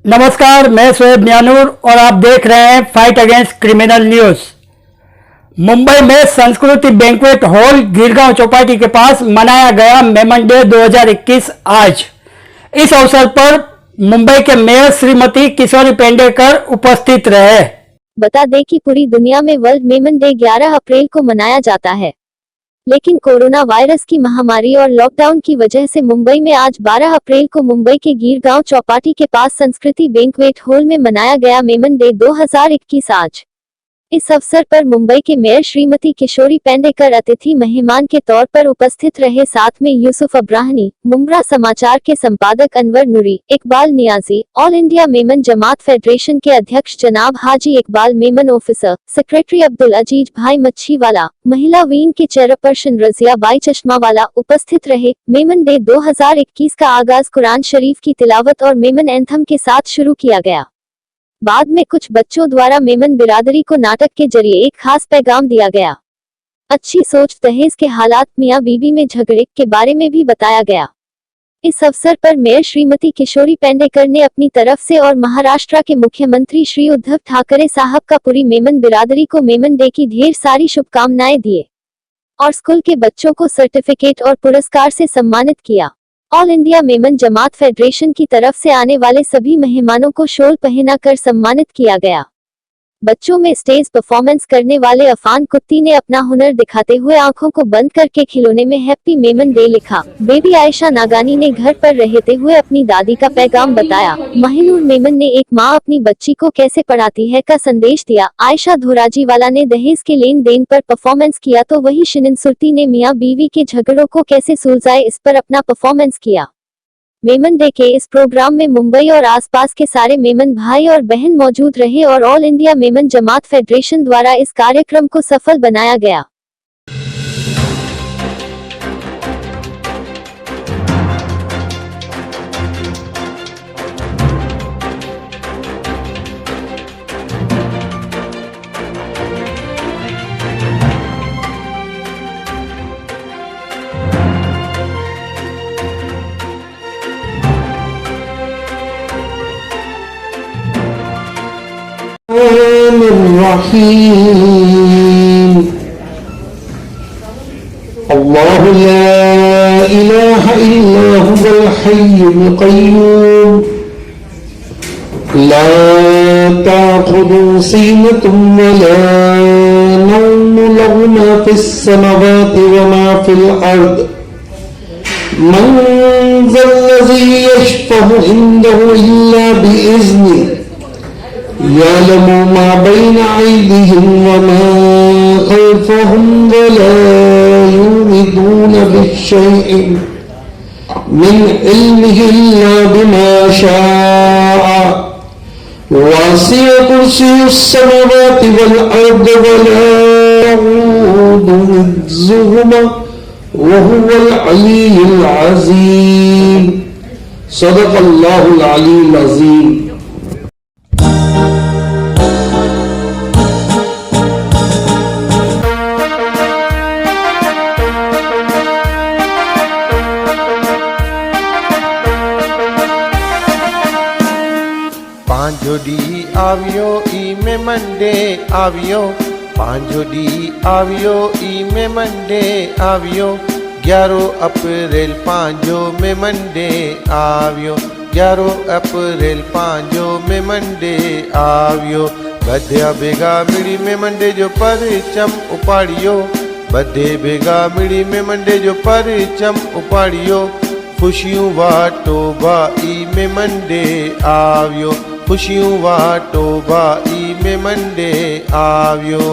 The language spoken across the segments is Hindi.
नमस्कार, मैं शोएब मियानूर और आप देख रहे हैं fight against criminal news. Mumbai में संस्कृति बैंक्वेट हॉल गिरगांव चौपाटी के पास मनाया गया मेमन डे 2021 आज। इस अवसर पर मुंबई के मेयर श्रीमती किशोरी पेंडेकर उपस्थित रहे। बता दें कि पूरी दुनिया में वर्ल्ड मेमन डे 11 अप्रैल को मनाया जाता है, लेकिन कोरोना वायरस की महामारी और लॉकडाउन की वजह से मुंबई में आज 12 अप्रैल को मुंबई के गिरगांव चौपाटी के पास संस्कृति बैंक्वेट हॉल में मनाया गया मेमन डे 2021 आज। इस अवसर पर मुंबई के मेयर श्रीमती किशोरी पेंडेकर अतिथि मेहमान के तौर पर उपस्थित रहे। साथ में यूसुफ अब्राहनी, मुंब्रा समाचार के संपादक अनवर नूरी, इकबाल नियाजी, ऑल इंडिया मेमन जमात फेडरेशन के अध्यक्ष जनाब हाजी इकबाल, मेमन ऑफिसर सेक्रेटरी अब्दुल अजीज भाई मच्छीवाला, महिला विंग के चेयरपर्सन रजिया बाई चश्मावाला उपस्थित रहे। मेमन डे 2021 का आगाज कुरान शरीफ की तिलावत और मेमन एंथम के साथ शुरू किया गया। बाद में कुछ बच्चों द्वारा मेमन बिरादरी को नाटक के जरिए एक खास पैगाम दिया गया। अच्छी सोच, दहेज के हालात, मियां बीवी में झगड़े के बारे में भी बताया गया। इस अवसर पर मेयर श्रीमती किशोरी पेंडेकर ने अपनी तरफ से और महाराष्ट्र के मुख्यमंत्री श्री उद्धव ठाकरे साहब का पूरी मेमन बिरादरी को मेमन डे की ढेर सारी शुभकामनाएं दिए और स्कूल के बच्चों को सर्टिफिकेट और पुरस्कार से सम्मानित किया। ऑल इंडिया मेमन जमात फेडरेशन की तरफ से आने वाले सभी मेहमानों को शॉल पहनाकर सम्मानित किया गया। बच्चों में स्टेज परफॉर्मेंस करने वाले अफान कुत्ती ने अपना हुनर दिखाते हुए आंखों को बंद करके खिलौने में हैप्पी मेमन डे लिखा। बेबी आयशा नागानी ने घर पर रहते हुए अपनी दादी का पैगाम बताया। महिनूर मेमन ने एक माँ अपनी बच्ची को कैसे पढ़ाती है का संदेश दिया। आयशा धोराजीवाला ने दहेज के लेन देन पर परफॉर्मेंस किया, तो वही शिनिन सुरती ने मियाँ बीवी के झगड़ों को कैसे सुलझाए इस पर अपना परफॉर्मेंस किया। मेमन डे के इस प्रोग्राम में मुंबई और आसपास के सारे मेमन भाई और बहन मौजूद रहे और ऑल इंडिया मेमन जमात फेडरेशन द्वारा इस कार्यक्रम को सफल बनाया गया। अल्लाह ला इलाहा इल्ला हुवल हय्युल क़य्यूम ला ताख़ुदुहु सिनतुन वला नौम लहु मा फ़िस समावाति व मा फ़िल अर्द मन ज़ल्लज़ी यशफ़अु इंदहु इल्ला बिइज़्निहि यअलमु मा बैना अयदीहिम व मा खल्फहुम व ला युहितूना बिशैइन मिन इल्मिहि इल्ला बिमा शाअ वसिअ कुर्सियुस समावाति वल अर्द व ला यऊदुहु हिफ्ज़ुहुमा व हुवल अलीयुल अज़ीम। सदक़ल्लाहुल अलीयुल अज़ीम। પાંજોડી આવ્યો ઈ મેમન ડે આવ્યો, પાંજોડી આવ્યો ઈ મેમન ડે આવ્યો, 11 અપ્રેલ પાંજો મેમન ડે આવ્યો, 11 અપ્રેલ પાંજો મેમન ડે આવ્યો। બધ્યા ભેગા મિળી મેમન ડે જો પરચમ ઉપાડ્યો, બધે ભેગા મિળી મેમન ડે જો પરચમ ઉપાડ્યો, खुशियों वाटो भाई मेमन डे આવ્યો, खुशियों वाटो भाई मेमन डे આવ્યો।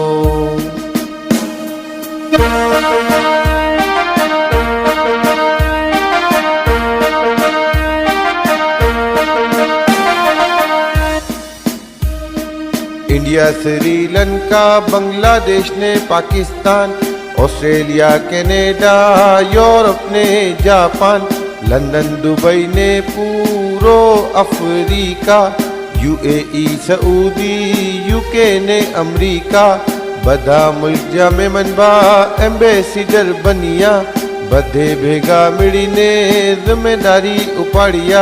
इंडिया, श्रीलंका, बांग्लादेश ने पाकिस्तान, ऑस्ट्रेलिया, कनाडा, यूरोप ने जापान, लंदन, दुबई ने पूरो अफ्रीका, यूएई, सऊदी, यूके ने अमेरिका, बधा मुल्क जा मेमन बा एम्बेसिडर बनिया, बधे भेगा मिली ने जिम्मेदारी उपाड़िया,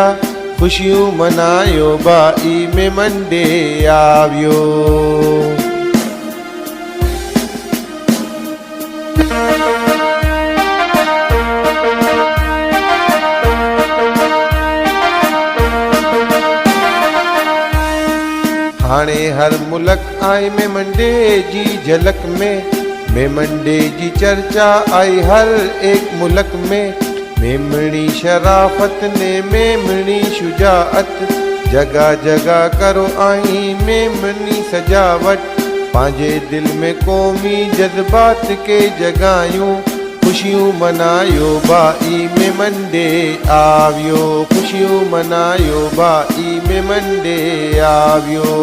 खुशियूं मनायो भाई में मंडे आवियो। हाणे हर मुल्क आई में मंडे जी झलक में मंडे जी चर्चा आई हर एक मुल्क में। मेमणी शराफत ने मेमणी शुजाअत, जगह जगह करो आई मेमनी सजावट। पांजे दिल में कौमी जज्बात के जगायूं, खुशियों मनायो भाई में मंडे आवियो। खुशियों मनायो भाई में मंडे आवियो।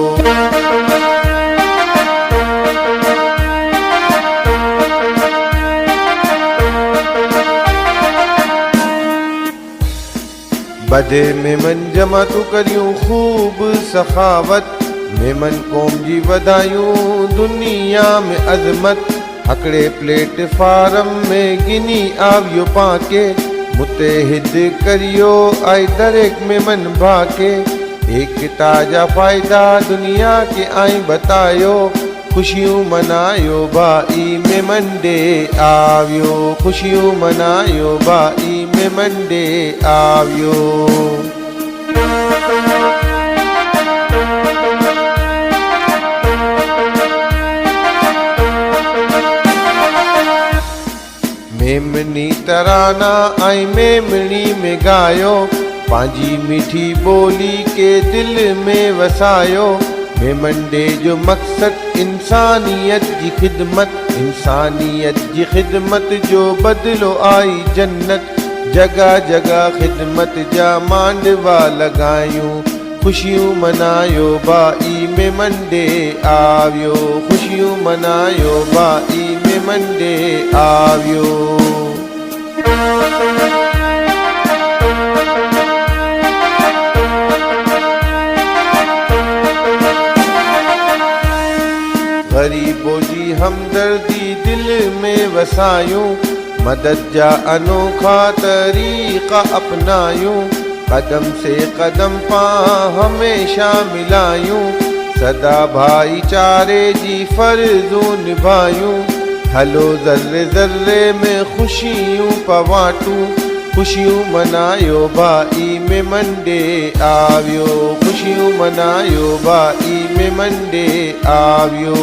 बदे मेमन जमा तू करियूं खूब सखावत, मेमन कौम जी वधायूं दुनिया में अजमत। हकड़े प्लेटफार्म में गिनी आवियो पाके, मुतहिद करियो आई दरेक मेमन भाके। एक ताजा फायदा दुनिया के आई बतायो, खुशियों मनायो भाई में मंडे आवियो। खुशियों मनायो भाई में मंडे आवियो। मेमनी तराना आई मेमणी में गायो, पांजी मीठी बोली के दिल में वसायो। मेमंडे जो मकसद इंसानियत जी खिदमत, इंसानियत जी खिदमत जो बदलो आई जन्नत। जगह जगह खिदमत जा मांडवा लगायूं, खुशियों मनायो भाई में मंडे आवियो। खुशियों मनायो भाई में मंडे आवियो। गरीबों जी हमदर्दी दिल में वसायूं, मदद जा अनोखा तरीका अपनायूं। कदम से कदम पा हमेशा मिलायूं, सदा भाईचारे जी फर्जों निभायूं। हलो जर्रे जर्रे में खुशियों पवाटूं, खुशियों मनायो भाई में मंडे आवियो। खुशियों मनायो भाई में मंडे आवियो।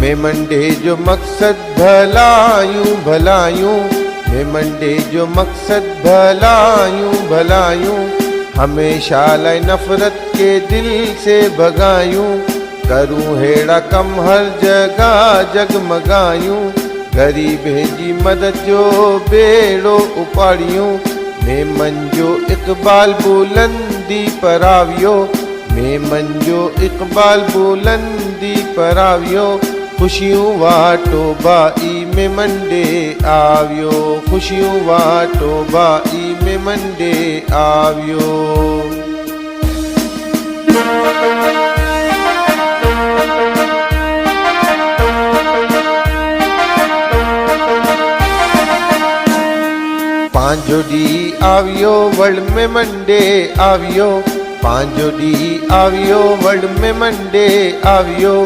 मेमंडे जो मकसद भलायूं भलायूं, मेमंडे जो मकसद भलायूं भलायूं। हमेशा लाई नफरत के दिल से भगायूं, करूं हेड़ा कम हर जगह जगमगायूं। गरीब जी मदद जो बेड़ो उपाड़ियूं, मेमन जो इकबाल बुलंदी परावियो। मेमन जो इकबाल बुलंदी परावियो। खुशियों वाटो भाई में मंडे आवियो। खुशियों वाटो भाई में मंडे आवियो। पांजो डी आवियो वर्ल्ड में मंडे आवियो। पांजो डी आवियो वर्ल्ड में मंडे आवियो।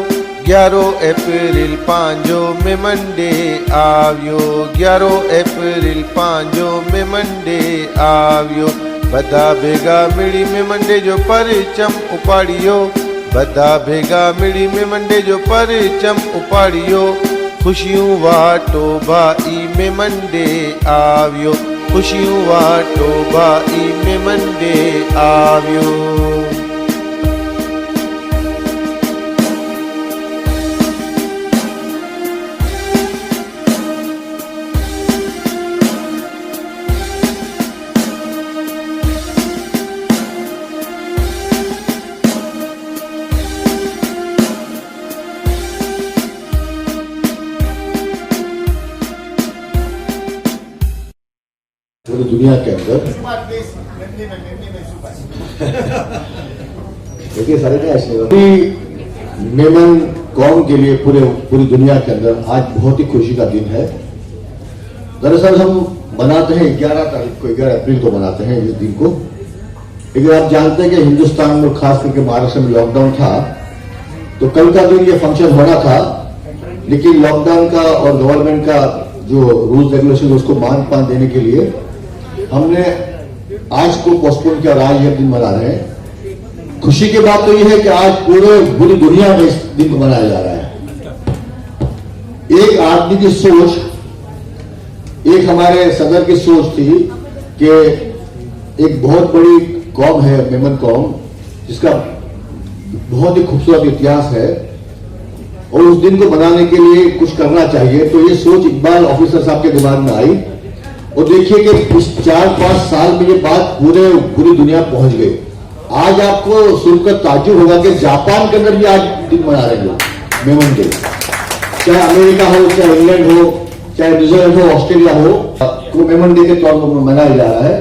11 अप्रैल पांजो में मंडे आवियो। 11 अप्रैल पांजो में मंडे आवियो। बदा भेगा मिड़ी में मंडे जो परचम उपाड़ियो। बदा भेगा मिड़ी में मंडे जो परचम उपाड़ियो। खुशियों वाटो भाई में मंडे आवियो। खुशियों वाटो भाई में मंडे आवियो। पूरी दुनिया के अंदर देखिए सारे ने ऐसे मेमन कौम के लिए पूरी दुनिया के अंदर आज बहुत ही खुशी का दिन है। दरअसल हम मनाते हैं 11 तारीख को, 11 अप्रैल को मनाते हैं इस दिन को। लेकिन आप जानते हैं कि हिंदुस्तान में खास करके महाराष्ट्र में लॉकडाउन था, तो कल का दिन ये फंक्शन होना था, लेकिन लॉकडाउन का और गवर्नमेंट का जो रूल्स रेगुलेशन उसको मान पान देने के लिए हमने आज को पोस्टपोन किया और आज यह दिन मना रहे हैं। खुशी की बात तो यह है कि आज पूरी दुनिया में इस दिन को मनाया जा रहा है। एक आदमी की सोच, एक हमारे सदर की सोच थी कि एक बहुत बड़ी कौम है मेमन कौम, जिसका बहुत ही खूबसूरत इतिहास है और उस दिन को मनाने के लिए कुछ करना चाहिए। तो ये सोच इकबाल ऑफिसर साहब के दिमाग में आई और देखिए कि इस 4-5 साल में ये बात पूरी दुनिया पहुंच गई। आज आपको सुनकर ताज्जुब होगा कि जापान के अंदर भी आज दिन मना रहे लोग मेमन डे। चाहे अमेरिका हो, चाहे इंग्लैंड हो, चाहे न्यूजीलैंड हो, ऑस्ट्रेलिया हो, को मेमन डे के तौर पर मनाया जा रहा है।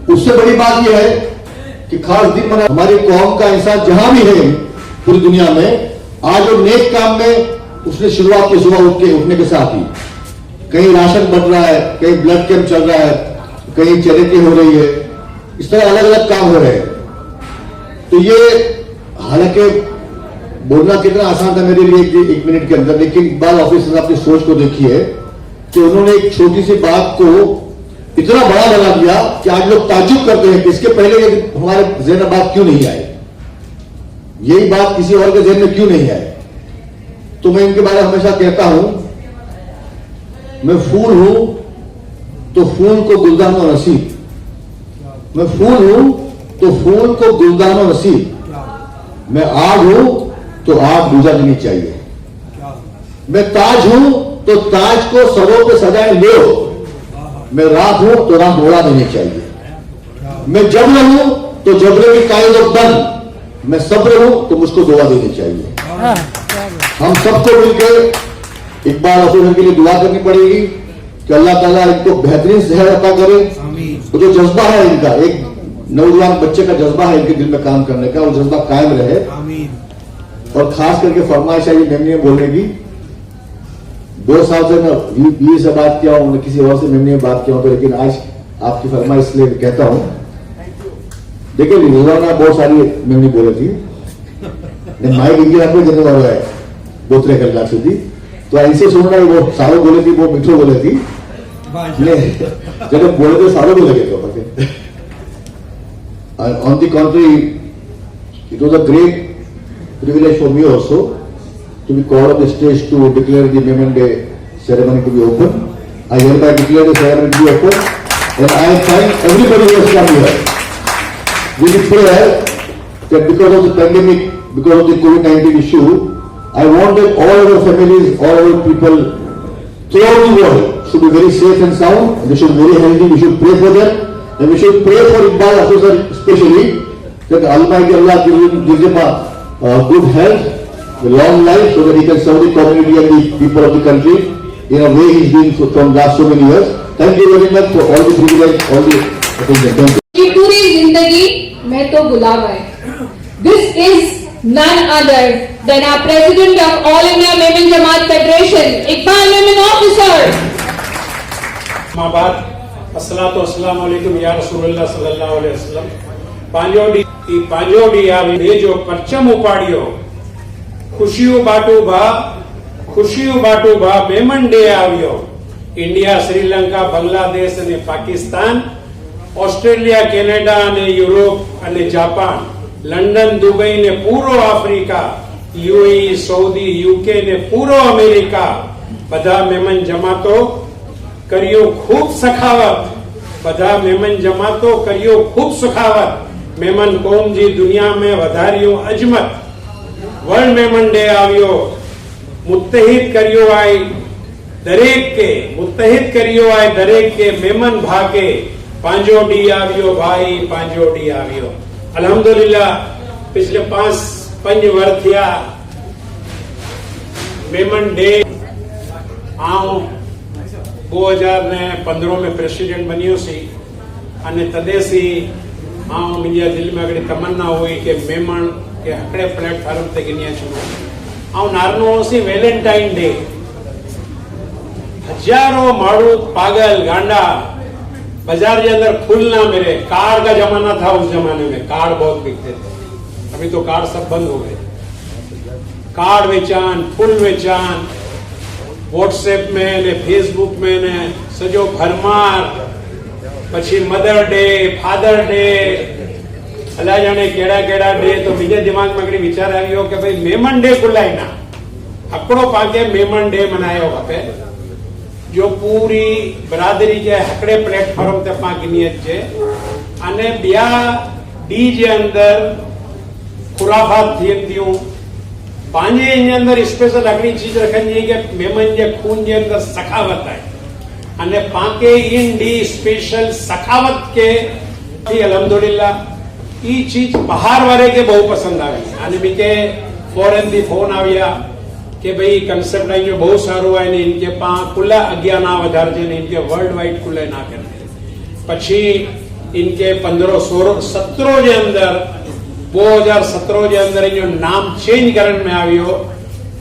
उससे बड़ी बात यह है कि खास दिन मना हमारी कौम का इंसान जहां भी है पूरी दुनिया में, आज वो नेक काम में उसने शुरुआत की सुबह उठने के साथ ही। कहीं राशन बंट रहा है, कहीं ब्लड कैंप चल रहा है, कहीं चैरिटी हो रही है, इस तरह अलग अलग काम हो रहे हैं। तो ये हालांकि बोलना कितना आसान था मेरे लिए एक मिनट के अंदर, लेकिन इकबाल ऑफिसर अपनी सोच को देखिए कि उन्होंने एक छोटी सी बात को इतना बड़ा बना दिया कि आज लोग ताज्जुब करते हैं कि इसके पहले ये हमारे ज़हन में बात क्यों नहीं आई, यही बात किसी और के ज़हन में क्यों नहीं आई। तो मैं इनके बारे में हमेशा कहता हूं, मैं फूल हूं तो फूल को गुलदानो नसीब, मैं फूल हूं तो फूल को गुलदानो नसीब, मैं आग हूं तो आग बुझा देनी चाहिए, मैं ताज हूं तो ताज को सरों पे सजाए लो, मैं राख हूं तो राख उड़ा देनी चाहिए, मैं जबर हूं तो जबरे में कायद बंद, मैं सब्र हूं तो मुझको दुआ देनी चाहिए। हम सबको मिलकर इकबाल ऑफिसर के लिए दुआ करनी पड़ेगी कि अल्लाह ताला इनको बेहतरीन सेहत अता करे। वो जो जज्बा है इनका, एक नौजवान बच्चे का जज्बा है इनके दिल में काम करने का, वो जज्बा कायम रहे। और खास करके फरमाइश है ये मेमनी में बोलने की। 2 साल से मैं वीर से बात किया हूं, किसी और से मेमनी में बात किया हूं, तो लेकिन आज आपकी फरमाइश इसलिए कहता हूं। देखिए रोजाना बहुत सारी मेमनी बोले थी, माइक इंडिया में जन्म हो रहा है 2-3 कलाक સુધી, तो ऐसे सुनना वो सारों बोले थी, वो मिठो बोले थी, जब बोले तो सारों बोले गए। On the contrary, it was a great privilege for me also to be called on the stage to declare the Meman Day ceremony to be open. I hereby declare the ceremony to be open, and I thank everybody who has come here. With the prayer that because of the pandemic, because of the COVID-19 issue, I want that all our families, all our people throughout the world should be very safe and sound, and they should be very healthy. We should pray for them, and we should pray for Iqbal Officer especially, that Almighty Allah gives him a good health, a long life, so that he can serve the community and the people of the country in a way he's doing from last so many years. Thank you very much for all the privilege, all the attention. Thank you. की पूरी जिंदगी में तो गुलाम है। This is none other than our President of All India Meman Jamaat Federation, Iqbal Meman Officer. अस्सलातु वस्सलामु अलैकुम या रसूलुल्लाह सल्लल्लाहु अलैहि वसल्लम। પાંજો ડી આવી જો પરચમ ઉપાડ્યો, ખુશીઓ બાટુ ભા મેમન ડે આવ્યો। ઇન્ડિયા, શ્રીલંકા, બાંગ્લાદેશ અને પાકિસ્તાન, ઓસ્ટ્રેલિયા, કેનેડા અને યુરોપ અને જાપાન, લંડન, દુબઈ ને પૂરો આફ્રિકા, યુએઈ, સૌદી, યુકે ને પૂરો અમેરિકા, બધા મેમન જમાતો કર્યો ખૂબ સખાવત, બધા મેમન જમાતો કર્યો ખૂબ સખાવત। मेमन कौम जी दुनिया में वधारियो अजमत। वर्ल्ड मेमन डे आवियो, मुत्तहिद करियो आए दरेक के मेमन भाके, पांजो डी आवियो भाई, पांजो डी आवियो। अल्हम्दुलिल्लाह पिछले 5 वर्ष थिया मेमन डे। आऊं 2015 में प्रेसिडेंट बनियो सी, अने तदेसी हाँ मुझे दिल में अगर तमन्ना हुई कि मेमण के हकड़े प्लेटफॉर्म ते गिनिया छो आउ नारनो सी वेलेंटाइन डे हजारों मारू पागल गांडा बाजार के अंदर फूल ना मिले कार्ड का जमाना था उस जमाने में कार्ड बहुत बिकते थे अभी तो कार्ड सब बंद हो गए कार्ड वेचान फूल वेचान व्हाट्सएप में ने फेसबुक में ने सजो भरमार પછી મધર ડે ફાધર ડે અલા જાણે કેડા કેડા ડે તો બીજા દિમાગમાં કઈ વિચાર આવ્યો કે ભાઈ મેમન ડે ખુલાય ના હકડો પાકે મેમન ડે મનાયો હપે जो पूरी बरादरी के हकड़े प्लेटफॉर्म ते पाक नियत छे अने बिया डी जे अंदर खुराफात थियतियूं पांजे इन अंदर स्पेशल अगली चीज रखनी के मेमन जे खून जे अंदर सखावत है अने पाके इन डी स्पेशल सखावत के अल्हम्दुलिल्लाह ई चीज बाहर वाले के बहुत पसंद आई अने बीके फॉरेन दी फोन आविया के भाई कंसेप्ट आई जो बहुत सारो है ने इनके पा कुल अज्ञा ना वधार जे ने इनके वर्ल्ड वाइड कुल ना करने पछी इनके 15 16 17 जे अंदर 2017 जे अंदर इनो नाम चेंज करन में आवियो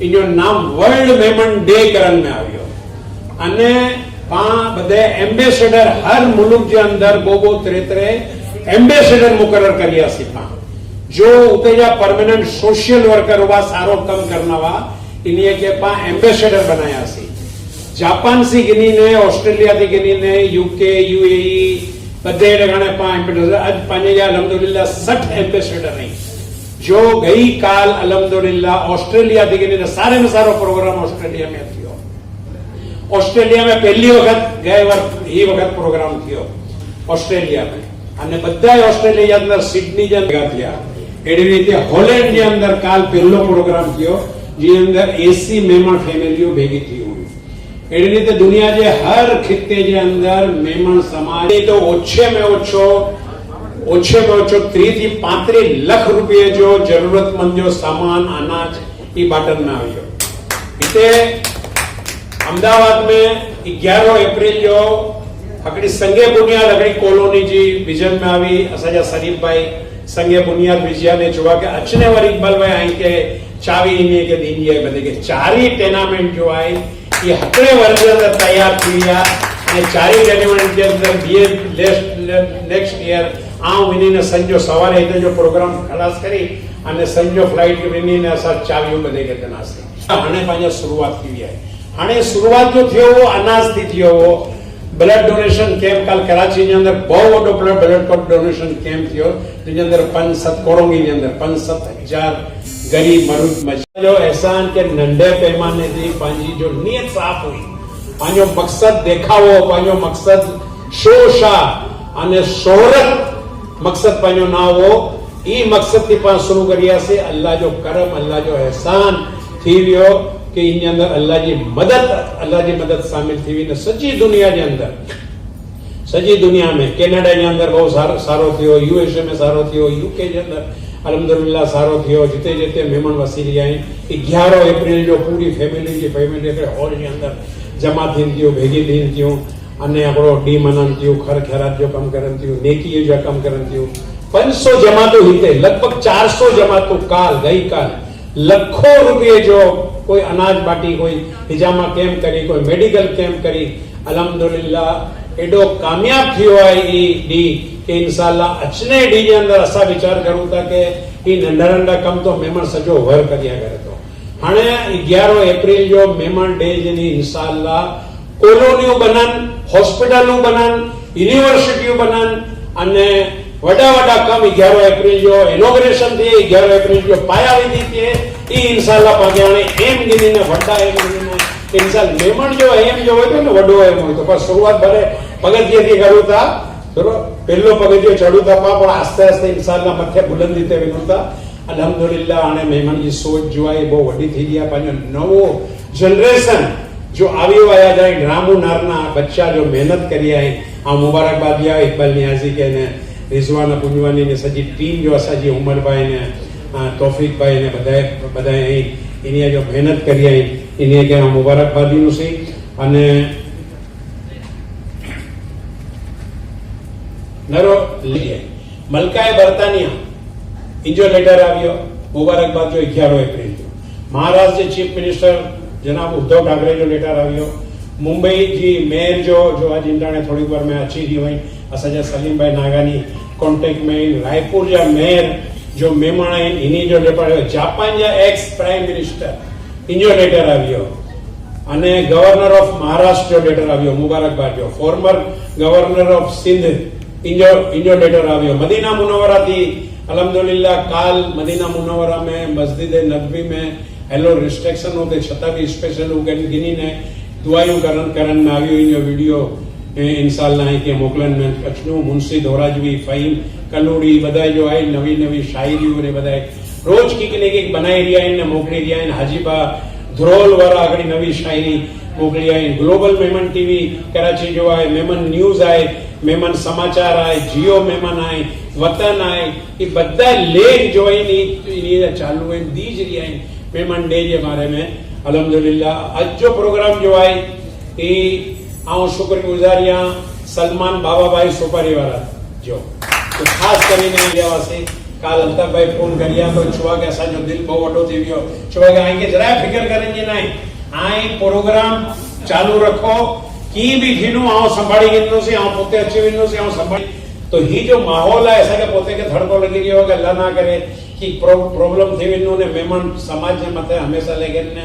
इनो नाम वर्ल्ड मेमन डे करन में आवियो अने पा बदे एम्बेसडर हर मुल्क जे अंदर बोबो तरे एम्बेसडर मुकर्रर करिया सी पा जो उतेजा परमानेंट सोशल वर्कर हुआ सारो कम करना वा इन्हीं के पा एम्बेसडर बनाया सी जापान सी गिनी ने ऑस्ट्रेलिया दी गिनी ने यूके यूएई बदे लगाने पा एम्बेसडर आज पाने या अल्हम्दुलिल्लाह 60 एम्बेसडर नहीं जो गई काल अल्हम्दुलिल्लाह ऑस्ट्रेलिया दी गिनी ने सारे में सारो प्रोग्राम ऑस्ट्रेलिया में थियो ऑस्ट्रेलिया में पहली वक्त गए वर्ष ही वक्त प्रोग्राम थियो ऑस्ट्रेलिया में અને બધાય ઓસ્ટ્રેલિયા અંદર સિડની જે ભેગા થયા એવી રીતે હોલેન્ડ જે અંદર કાલ પહેલો પ્રોગ્રામ થયો જે અંદર 80 મહેમાન ફેમિલીઓ ભેગી થઈ હોય એવી રીતે દુનિયા જે હર ખિત્તે જે અંદર મહેમાન સમાજ તો ઓછે में ઓછો 30 થી 35 લાખ રૂપિયા जो જરૂરતમંદ जो सामान अनाज ई बाटन में આવ્યો इते अहमदाबाद में 11 एप्रिल जो अकड़ी संगे बुनियाद अकड़ी कॉलोनी जी विजन में आवी असाजा शरीफ भाई संगे बुनियाद विजया ने जुआ के अचने वर इकबाल भाई आई के चावी इन्हें के दिन ये बदे के चारी टूर्नामेंट जो आई ये हकड़े वर्ग अंदर तैयार किया ने चारी टूर्नामेंट के अंदर बीए नेक्स्ट ईयर आउ विनी ने संजो सवारे इते जो प्रोग्राम खलास करी अने संजो फ्लाइट के विनी ने असा चावियों बदे के तनासे हाने पांजा शुरुआत की है हाने शुरुआत जो थियो वो अनाज थी थियो वो ब्लड डोनेशन कैंप कल कराची के अंदर बहुत वडो ब्लड डोनेशन कैंप थियो जे अंदर 5-7 कोरोंगी के अंदर 5-7 गरीब मरूद जो एहसान के नंढे पैमाने थी पांजी जो नियत साफ हुई पांजो मकसद देखावो पांजो मकसद शोशा अने शोहरत मकसद पांजो ना हो ई मकसद थी पा शुरू करिया से अल्लाह जो करम अल्लाह जो एहसान थी वियो कि इन अंदर अल्लाह जी मदद शामिल थी हुई सजी दुनिया के अंदर सजी दुनिया में कनाडा के अंदर बहुत सारो थियो यूएसए में सारो थियो यूके के अंदर अल्हम्दुलिल्लाह सारो थियो जिते जिते मेहमान वसी रही आई 11 एप्रिल जो पूरी फैमिली के हॉल के अंदर जमा थी थियो भेगी थी थियो अने आपणो डी मनन थियो खर खैरात जो कम करन थियो नेकी जो कम करन थियो 500 जमातो हिते लगभग 400 जमातो गई काल लखों रुपये जो कोई अनाज बाटी कोई हिजामा कैंप करी कोई मेडिकल कैंप करी अल्हम्दुलिल्लाह एडो कामयाब थियो है ई डी के इंशाअल्लाह अचने डी जे अंदर असा विचार करूं था के ई नंढा कम तो मेहमान सजो वर करिया करे तो हाणे 11 एप्रिल जो मेहमान डे जनी इंशाअल्लाह कॉलोनियों बनन हॉस्पिटलों बनन यूनिवर्सिटीओ बनन अने वडा कम 11 एप्रिल जो इनॉग्रेशन थी 11 एप्रिल जो पाया विधि थी ई इंशाअल्लाह पाके हाणे एम गिनी ने वडा एम गिनी ने इंशाल मेमण जो एम जो होय तो ने वडो एम होय तो पर शुरुआत भले पगथिये थी करू था चलो पहलो पगथियो चढ़ू था पण आस्ते आस्ते इंशाअल्लाह मथे बुलंदी ते वेनु था अल्हम्दुलिल्लाह हाणे मेमण जी सोच जो आहे बहुत वडी थी गया पांजो नवो जनरेशन जो आवियो आया जाए रामू नारना बच्चा जो मेहनत करी आई आ मुबारकबाद दिया इकबाल नियाजी के ने रिजवाना पुंजवानी ने सजी टीम जो असाजी उमर भाई ने तौफीक भाई ने बधाए इन्हें जो मेहनत करी आई इन्हें के मुबारकबादी नु सी अने નરો મલકાએ બર્તાનિયા ઇન્જો લેટર આવ્યો મુબારકબાદ જો 11 એપ્રિલ महाराष्ट्र के चीफ मिनिस्टर जनाब उद्धव ठाकरे जो लेटर आयो मुंबई जी मेयर जो आज इंद्राने थोड़ी बार में अच्छी थी वही असाजा सलीम भाई नागानी कॉन्टेक्ट में रायपुर जा मेयर जो मेहमान है इन्हीं जो लेटर जापान जा एक्स प्राइम मिनिस्टर इन जो लेटर आयो अने गवर्नर ऑफ महाराष्ट्र जो लेटर आयो मुबारकबाद जो फॉर्मर गवर्नर ऑफ सिंध इन जो लेटर आयो मदीना मुनव्वरा थी अल्हम्दुलिल्लाह काल मदीना मुनव्वरा में मस्जिद नबवी में हेलो रिस्ट्रिक्शन होते छता भी स्पेशल गिनी ने दुआयूं करन में आवियो इन वीडियो इंशाल्लाह के मोकलन में कचनो मुंशी धोराजवी फहीम कलोड़ी बधाई जो आई नवी नवी शायरी ने बधाई रोज की बनाई रिया इन मोकली रिया इन हाजीबा ध्रोल वाला आगड़ी नवी शायरी मोकली आई ग्लोबल मेमन टीवी कराची जो आए मेमन न्यूज आए मेमन समाचार आए जियो मेमन आए वतन आए ये बदा लेख जो है चालू है दीज रिया मेमन डे के बारे में अल्हम्दुलिल्लाह आज जो प्रोग्राम जो है ये आऊं शुक्रगुजारिया सलमान बाबा भाई सोपारी वाला जो तो खास करीने आदिवासी काल अल्ताफ भाई फोन करिया तो छुआ के असा जो दिल बहुत वडो थी वियो छुआ के आएंगे जरा फिकर करेंगे ना आए प्रोग्राम चालू रखो की भी थीनु आऊं संभाड़ी गिनो से आऊं पोते अच्छी विनो से आऊं संभाड़ी तो ही जो माहौल है ऐसा के पोते के धड़को लगी रही होगा अल्लाह ना करे कि प्रॉब्लम थी विनो ने मेहमान समाज ने मते हमेशा लेके ने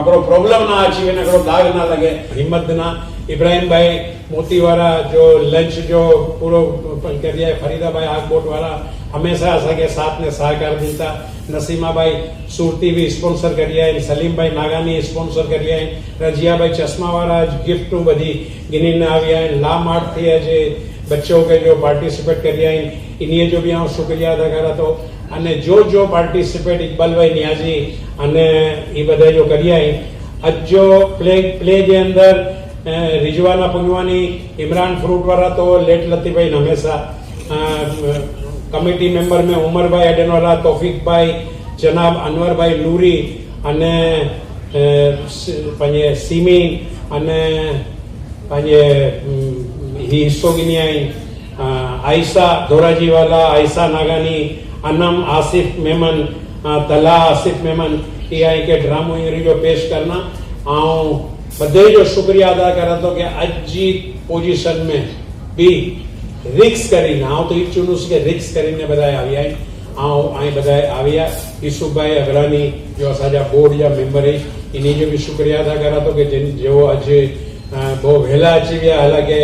अकड़ो प्रॉब्लम ना अची वेने अकड़ो दाग ना लगे हिम्मत ना इब्राहिम भाई मोतीवाला जो लंच जो पूरो कर दिया फरीदाबाई आगबोट वाला हमेशा ऐसा के साथ ने सहकार देता नसीमा भाई सूरती भी स्पॉन्सर करिया सलीम भाई नागानी स्पॉन्सर करिया रजिया भाई चश्मा वाला गिफ्ट बधी गिनी ने आविया ला मार्ट थी जे बच्चों के जो पार्टिसिपेट करिया इन्हीं जो भी हम शुक्रिया अदा करा तो अने जो पार्टिसिपेट इकबाल भाई नियाजी अने ये बधाई जो करिया अज जो प्ले के अंदर रिजवाना पुंजवानी इमरान फ्रूट वाला तो लेट लती भाई हमेशा कमिटी मेंबर में उमर भाई अडेनवाला तौफीक भाई जनाब अनवर भाई नूरी अने पंजे सीमी अने पंजे हिस्सो गिनी आई आयशा धोराजी वाला आयशा नागानी अनम आसिफ मेमन तला आसिफ मेमन ये आई के ड्रामो जो पेश करना आऊं बधे जो शुक्रिया अदा करा तो कि आज जी पोजीशन में भी रिक्स करीने आऊं तो ई चुनूस के रिक्स करीने बधाए आविया आऊं आई बधाए आविया यूसुफ भाई अगरानी जो असाजा बोर्ड या मेंबर है इन्हीं जो भी शुक्रिया अदा करा तो कि जिन जो आज बहुत वेला अची विया हालांकि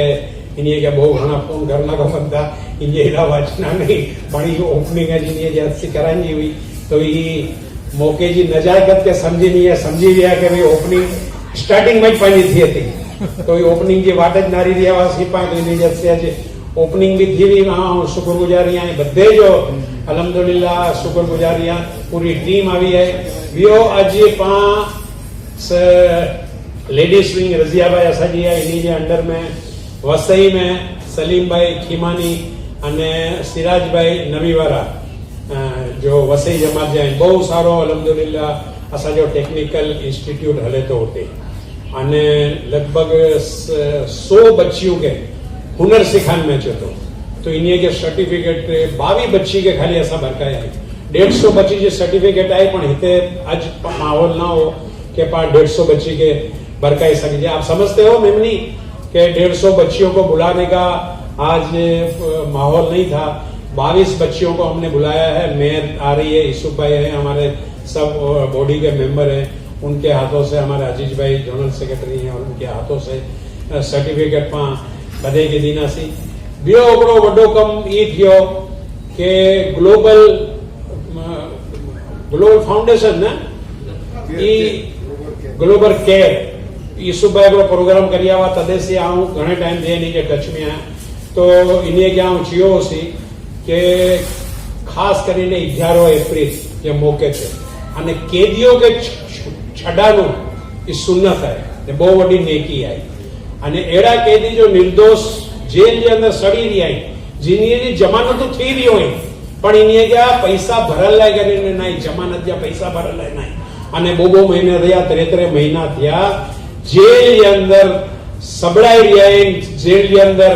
इन्हीं के बहुत घना फोन करना को बनता इन्हें एड़ा वाचना नहीं बड़ी ओपनिंग है जिन्हें जैसी करानी हुई तो ये मौके जी नजाकत के समझी नहीं है समझी गया कि भाई ओपनिंग स्टार्टिंग में पानी थी तो ये ओपनिंग की वाट ज नारी रिया सिपा इन्हीं जैसे आज ओपनिंग भी थी हुई हाँ शुक्रगुजारी आई बधे जो अल्हम्दुलिल्लाह शुक्रगुजारी पूरी टीम आई है वियो अज पांच लेडीज विंग रजिया भाई असाजी है इन्हीं के अंडर में वसई में सलीम भाई खीमानी अने सिराज भाई नवीवाला जो वसई जमात जाए बहुत सारो अल्हम्दुलिल्लाह असा जो टेक्निकल इंस्टीट्यूट हले तो होते अने लगभग 100 बच्चियों के हुनर सिखान में चतो तो इन्हीं के सर्टिफिकेट 22 बच्ची के खाली ऐसा बरकाया 150 बच्ची जो सर्टिफिकेट आए पण हिते आज माहौल ना हो के पास 150 बच्ची के बरकाई सके आप समझते हो मेमनी के 150 बच्चियों को बुलाने का आज माहौल नहीं था 22 बच्चियों को हमने बुलाया है मेयर आ रही है यूसुफ भाई है हमारे सब बॉडी के मेंबर हैं उनके हाथों से हमारे अजीज भाई जनरल सेक्रेटरी हैं और उनके हाथों से सर्टिफिकेट पा बधे के दीना सी बियो ओकड़ो वडो कम ई थियो के ग्लोबल फाउंडेशन ना ई ग्लोबल केयर यूसुफ भाई को प्रोग्राम करिया हुआ तदेसी आऊं घणे टाइम थे नहीं टच में आया तो इन्हें क्या आऊं चियो सी के खास करीने 11 एप्रिल के मौके पे अने कैदियों के छडानो ई सुन्नत है ने बहुत वडी नेकी आई अने एड़ा कैदी जो निर्दोष जेल के अंदर सड़ी रही आई जिनी जमानत तो थी रही होई पण इन्हें क्या पैसा भरल लाय करीने नहीं जमानत या पैसा भरल लाय नहीं अने 2 महीने रहा 3 महीना थिया जेल के अंदर सबड़ाई रिया जेल के अंदर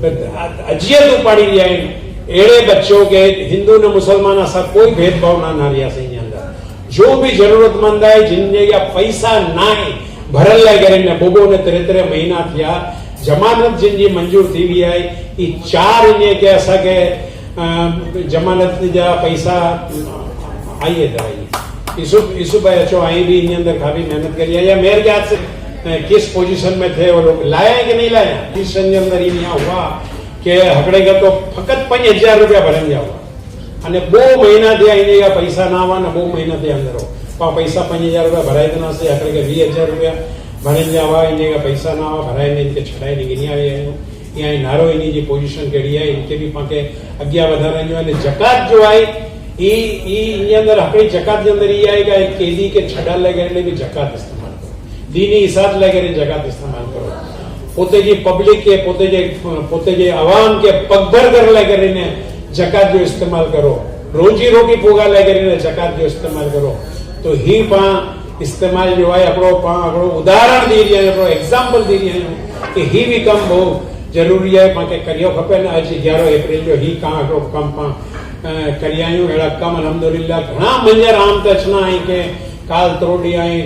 अजियत उपाड़ी दिया है एड़े बच्चों के हिंदू ने मुसलमान असा कोई भेदभाव ना रिया से अंदर जो भी जरूरतमंद है जिनने या पैसा ना भरल करे बोगो ने 3 महीना थिया जमानत जिनकी मंजूर थी हुई है ई 4 इन के असा के जमानत जा पैसा आइए दवाई इसु भाई अचो आई भी इन अंदर काफी मेहनत करी है या मेरे ख्याल से किस पोजीशन में थे वो लोग लाया कि नहीं लाया पोजीशन के अंदर इन हुआ કે હકડેગા તો ફક્ત 5000 રૂપિયા ભરાઈ જાવ અને 2 મહિના થયા એને કા પૈસા ના આવવાના 2 મહિના થયા અંદરો પૈસા 5000 રૂપિયા ભરાઈ દેના છે હકડેગા 20000 રૂપિયા ભરાઈ જાવા એને કા પૈસા ના આવા ભરાઈ ને ઇનકે છડાઈ ની ગની આવી यहाँ नारो इनी जी पोजीशन कड़ी है इनके भी पाके अग्या वधारा जो है जकात जो है ई अंदर हकड़ी जकात के अंदर ये आएगा एक केदी के छड़ा लगे भी जकात इस्तेमाल करो दीनी हिसाब लगे जकात इस्तेमाल करो પોતે જે પબ્લિક કે પોતે જે આવામ કે પગભર કરલા કરીને જકાત જો ઇસ્તેમાલ કરો રોજી રોટી પોગાલા કરીને જકાત જો ઇસ્તેમાલ કરો તો ही पा इस्तेमाल जो है આપણો ઉદાહરણ दी रही है આપણો एग्जांपल दी रही है कि ही भी कम बहुत जरूरी है पाके करियो खपे ने आज 11 एप्रिल जो ही का આપણો कम पा करियायो एड़ा कम अल्हम्दुलिल्लाह घणा मंजर आम तचना है के काल त्रोडी आई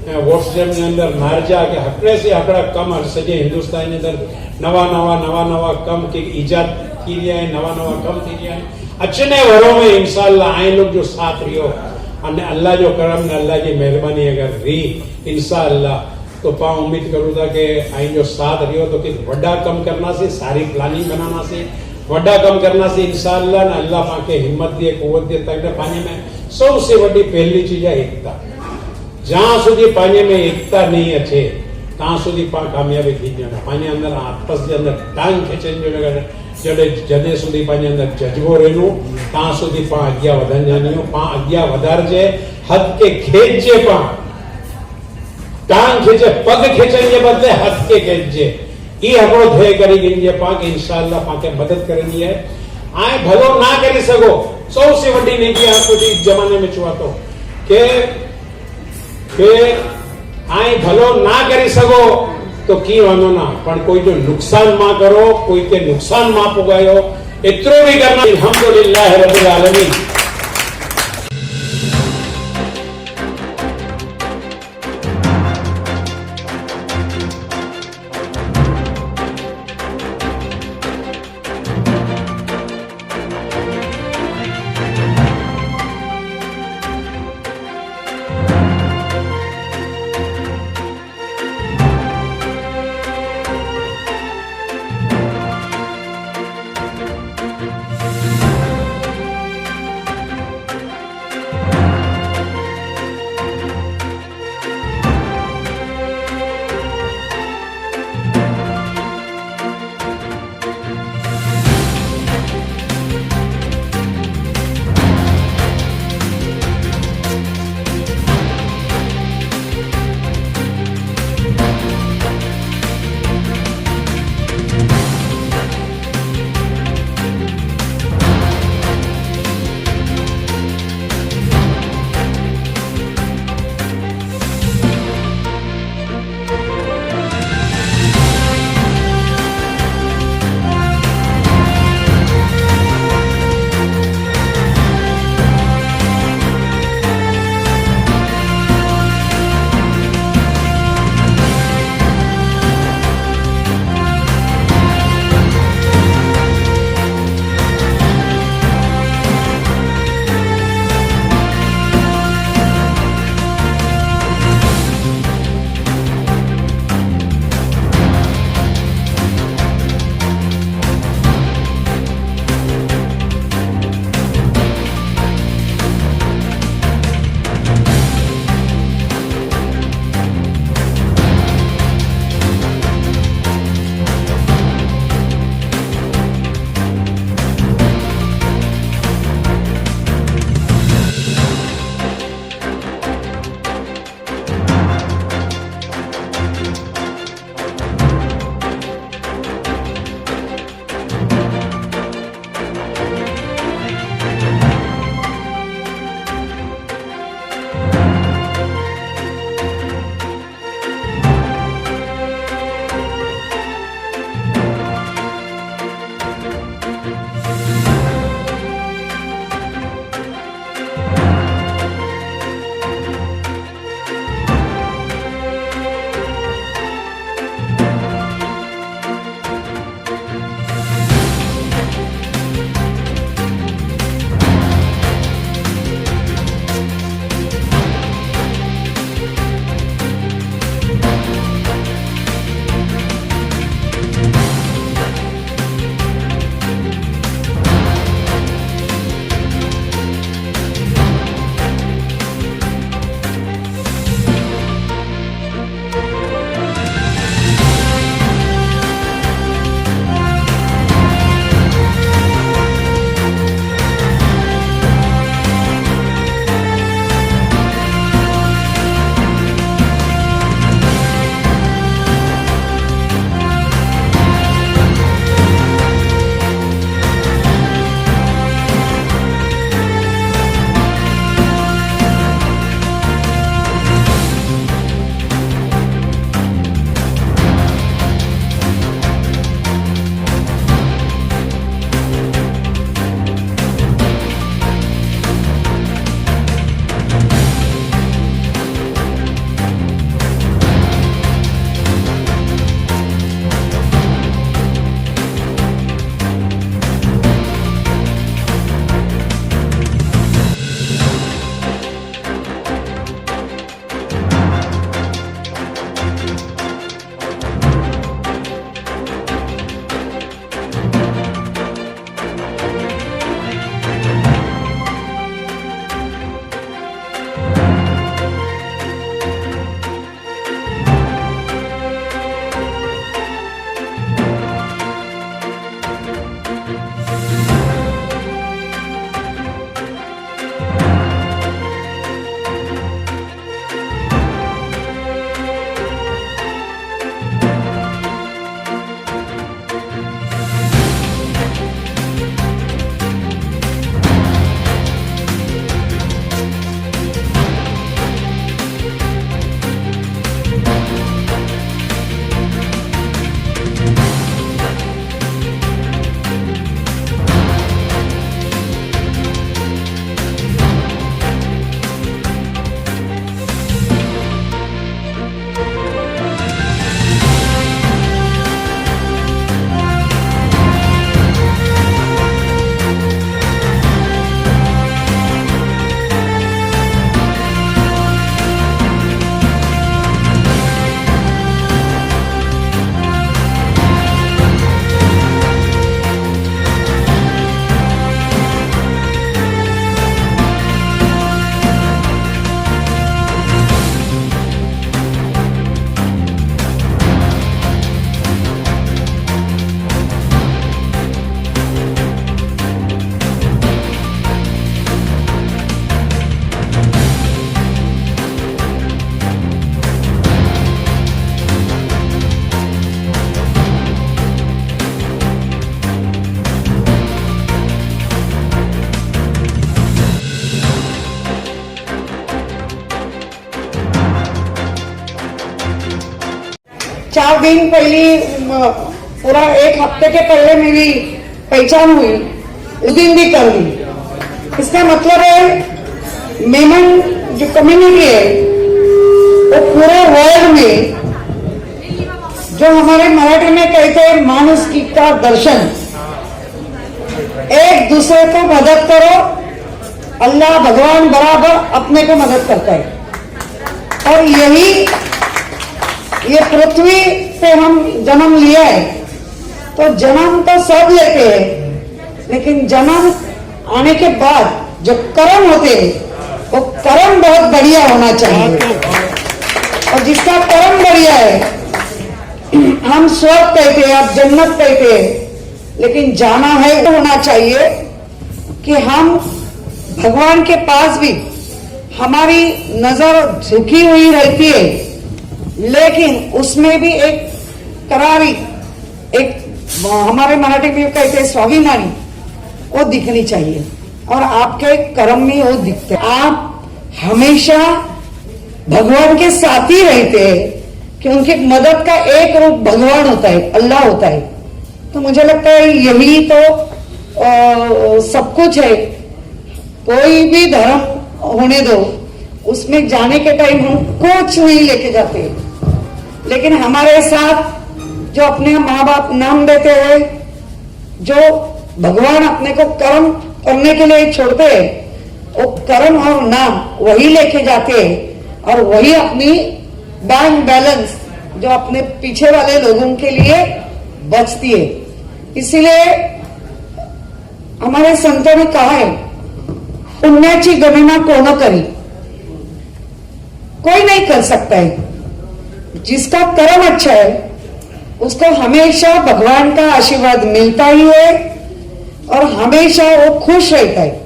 व्हाट्सएप के अंदर नारजा के हकड़े से हकड़ा कम सजे हिंदुस्तान के अंदर नवा कम की इजाद की है नवा कम की है अच्छे वरों में इंशाअल्लाह आए लोग जो साथ रियो अने अल्लाह जो करम ने अल्लाह की मेहरबानी अगर रही इंशाअल्लाह तो पा उम्मीद करूँ था कि आई जो साथ रियो तो कि वड्डा कम करना से सारी प्लानिंग बनाना से वड्डा कम करना से इंशाअल्लाह ने अल्लाह पाके हिम्मत दिए कुव्वत दिए ताकि पानी में सबसे बड़ी पहली चीज है एकता जहां सुधी पानी में एकता नहीं अच्छे तहां सुधी पा कामयाबी थी जाना पानी अंदर आपस के अंदर टांग खेचन जो जडे जदे सुधी पानी अंदर जज्बो रहनु तहां सुधी पा अग्या वधन जानियो पा अग्या वधार जे हद के खेच जे पा टांग खेचे पग खेचन जे बदले हद के खेच जे ई हकड़ो ध्येय करी गिनजे पा के इंशाअल्लाह पा के मदद करनी है आए भलो ना करी सको सबसे बड़ी नेकी आपको इस जमाने में छुआ तो के आई भलो ना करी सको तो की वांधो ना पण कोई जो नुकसान मा करो कोई के नुकसान मा पुगायो एतरो भी करना अल्हम्दुलिल्लाह रब्बिल आलमीन 4 दिन पहले पूरा 1 हफ्ते के पहले मेरी पहचान हुई, उस दिन भी कर दी। इसका मतलब है मेमन जो कम्युनिटी है वो पूरे वर्ल्ड में, जो हमारे मराठी में कहते हैं मानुष की का दर्शन, एक दूसरे को मदद करो, अल्लाह भगवान बराबर अपने को मदद करता है। और यही ये पृथ्वी पे हम जन्म लिया है, तो जन्म तो सब लेते हैं, लेकिन जन्म आने के बाद जो कर्म होते हैं वो कर्म बहुत बढ़िया होना चाहिए। और जिसका कर्म बढ़िया है, हम स्वर्ग कहते हैं, आप जन्नत कहते हैं, लेकिन जाना है तो होना चाहिए कि हम भगवान के पास भी हमारी नजर झुकी हुई रहती है, लेकिन उसमें भी एक करारी, एक हमारे मराठी में कहते हैं स्वाभिमानी, वो दिखनी चाहिए। और आपके कर्म में वो दिखते, आप हमेशा भगवान के साथ ही रहते हैं, क्योंकि मदद का एक रूप भगवान होता है, अल्लाह होता है। तो मुझे लगता है यही तो सब कुछ है। कोई भी धर्म होने दो, उसमें जाने के टाइम हम कुछ नहीं लेके जाते, लेकिन हमारे साथ जो अपने माँ बाप नाम देते हैं, जो भगवान अपने को कर्म करने के लिए छोड़ते हैं, वो कर्म और नाम वही लेके जाते हैं, और वही अपनी बैंक बैलेंस जो अपने पीछे वाले लोगों के लिए बचती है। इसीलिए हमारे संतों ने कहा है, पुण्याची गणना कोण करी, कोई नहीं कर सकता है। जिसका कर्म अच्छा है उसको हमेशा भगवान का आशीर्वाद मिलता ही है, और हमेशा वो खुश रहता है।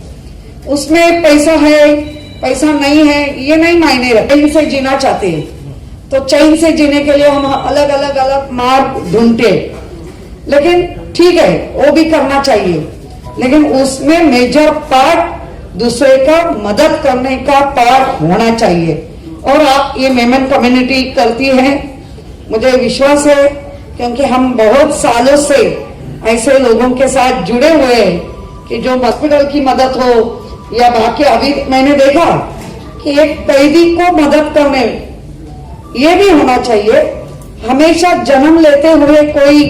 उसमें पैसा है पैसा नहीं है ये नहीं मायने रखते। चैन से जीना चाहते हैं तो चैन से जीने के लिए हम अलग अलग मार्ग ढूंढते, लेकिन ठीक है वो भी करना चाहिए, लेकिन उसमें मेजर पार्ट दूसरे का मदद करने का पार्ट होना चाहिए। और आप ये मेमन कम्युनिटी करती है, मुझे विश्वास है, क्योंकि हम बहुत सालों से ऐसे लोगों के साथ जुड़े हुए हैं कि जो हॉस्पिटल की मदद हो या बाकी। अभी मैंने देखा कि एक कैदी को मदद करने ये भी होना चाहिए। हमेशा जन्म लेते हुए कोई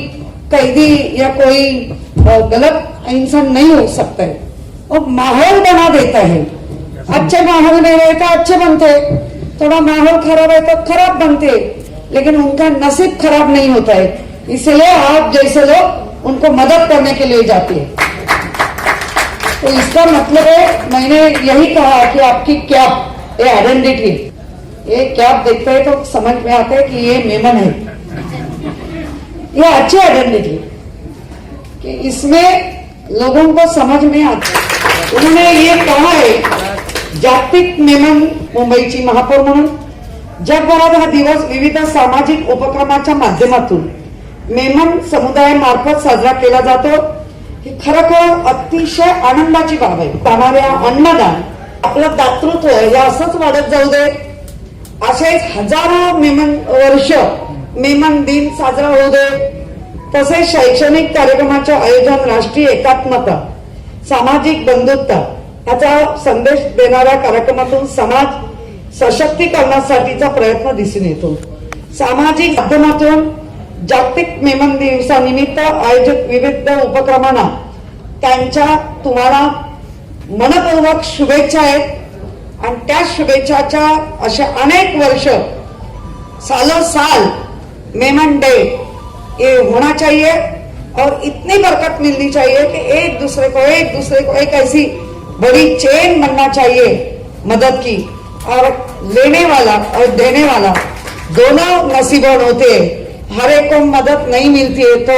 कैदी या कोई गलत इंसान नहीं हो सकता है, वो माहौल बना देता है। अच्छे माहौल में रहता अच्छे बनते, थोड़ा माहौल खराब है तो खराब बनते, लेकिन उनका नसीब खराब नहीं होता है। इसलिए आप जैसे लोग उनको मदद करने के लिए जाते हैं। तो इसका मतलब है, मैंने यही कहा कि आपकी कैप, ये आइडेंटिटी, ये कैप देखते हैं तो समझ में आता है कि ये मेमन है। ये अच्छी आइडेंटिटी कि इसमें लोगों को समझ में आता है। उन्होंने ये कहा है, जागतिक मेमन मुंबईची महापौर म्हणून जगभरात हा दिवस विविध सामाजिक उपक्रमाच्या माध्यमातून मेमन समुदायामार्फत साजरा केला जातो। ही खरोखर अतिशय आनंदाची बाब आहे। जाणाऱ्या अन्नदान, आपलं दातृत्व हे असंच वाढत जाऊ दे, असेच हजारो मेमन वर्ष मेमन दिन साजरा होऊ दे। तसेच शैक्षणिक कार्यक्रमाचे आयोजन, राष्ट्रीय एकात्मता, सामाजिक बंधुत्व याचा संदेश देणाऱ्या कार्यक्रमातून समाज सशक्तीकरणासाठीचा प्रयत्न दिसून येतो। सामाजिक माध्यमातून जागतिक मेमन दिवसानिमित्त आयोजित विविध उपक्रमांना त्यांच्या तुम्हाला मनपूर्वक शुभेच्छा आहेत। आणि त्या शुभेच्छाच्या अशा अनेक वर्ष, सालों साल मेमन डे ये होना चाहिए, और इतनी बरकत मिलनी चाहिए कि एक दूसरे को एक ऐसी बड़ी चेन बनना चाहिए मदद की, और लेने वाला और देने वाला दोनों नसीबन होते हैं। हर एक को मदद नहीं मिलती है तो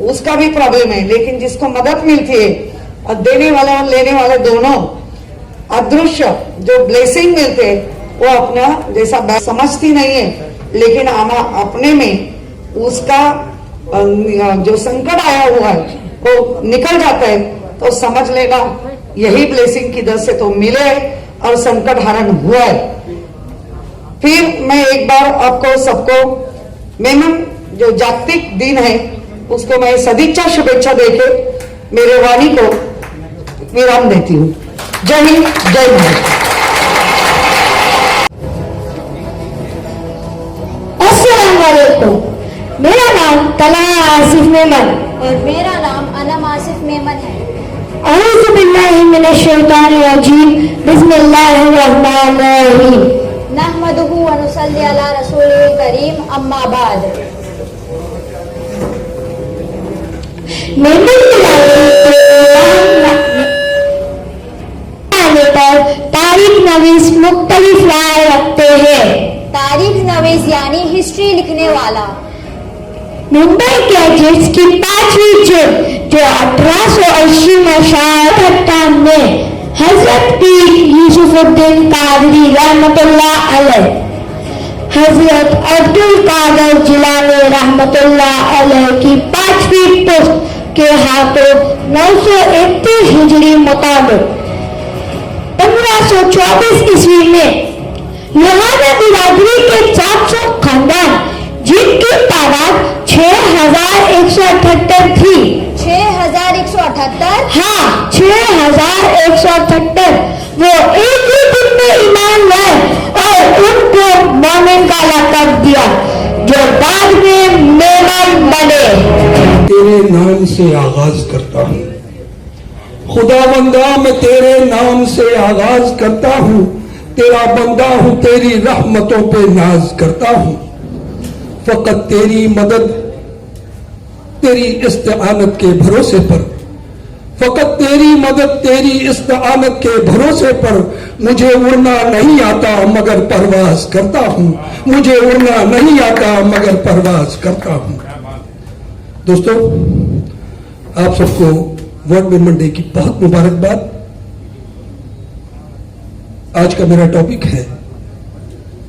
उसका भी प्रॉब्लम है, लेकिन जिसको मदद मिलती है और देने वाला और लेने वाले दोनों अदृश्य जो ब्लेसिंग मिलते हैं वो अपना जैसा समझती नहीं है, लेकिन अपने में उसका जो संकट आया हुआ है वो निकल जाता है। तो समझ लेना यही ब्लेसिंग किधर से तो मिले और संकट हरण हुआ है। फिर मैं एक बार आपको सबको मेमन जो जागतिक दिन है उसको मैं सदिच्छा शुभेच्छा देके मेरे वाणी को विराम देती हूँ। जय हिंद, जय भारत। अस्सलामुअलैकुम। मेरा नाम तलहा आसिफ मेमन और मेरा नाम अनम आसिफ मेमन है। औज़ु बिल्लाहि मिनश शैतानिर रजीम। बिस्मिल्लाहिर रहमानिर रहीम। नहमदुहु व नुसल्ली अला रसूलिल करीम, अम्मा बाद। मेमन पर तारीख नवीस मुख्तलिफ राय रखते हैं। तारीख नवीस यानी हिस्ट्री लिखने वाला। मुंबई गैजेट्स की 5वीं जून जो 1880 में शाह में हजरत पीर यूसुफुद्दीन कादरी रहमतुल्लाह अलैह, हजरत अब्दुल कादर जिलानी रहमतुल्लाह अलैह की 5वीं पुस्त के हाथों 931 हिजरी मुताबिक 1524 ईस्वी में लोहाना बिरादरी के 400 खानदान जिनकी तादाद 6178 थी। 6178? हाँ, 6178। वो एक ही दिन में ईमान लाए और उनको मोमिन का लक़ब दिया, जो बाद में मेमन बने। तेरे नाम से आगाज करता हूँ खुदावंदा, मैं तेरे नाम से आगाज करता हूँ, तेरा बंदा हूँ, तेरी रहमतों पे नाज करता हूँ। फकत तेरी मदद, तेरी इस्तानत के भरोसे पर, फकत तेरी मदद, तेरी इस्तानत के भरोसे पर मुझे उड़ना नहीं आता मगर परवाज करता हूँ, मुझे उड़ना नहीं आता मगर परवाज करता हूँ। दोस्तों, आप सबको वर्ल्ड मेमन डे की बहुत मुबारकबाद। आज का मेरा टॉपिक है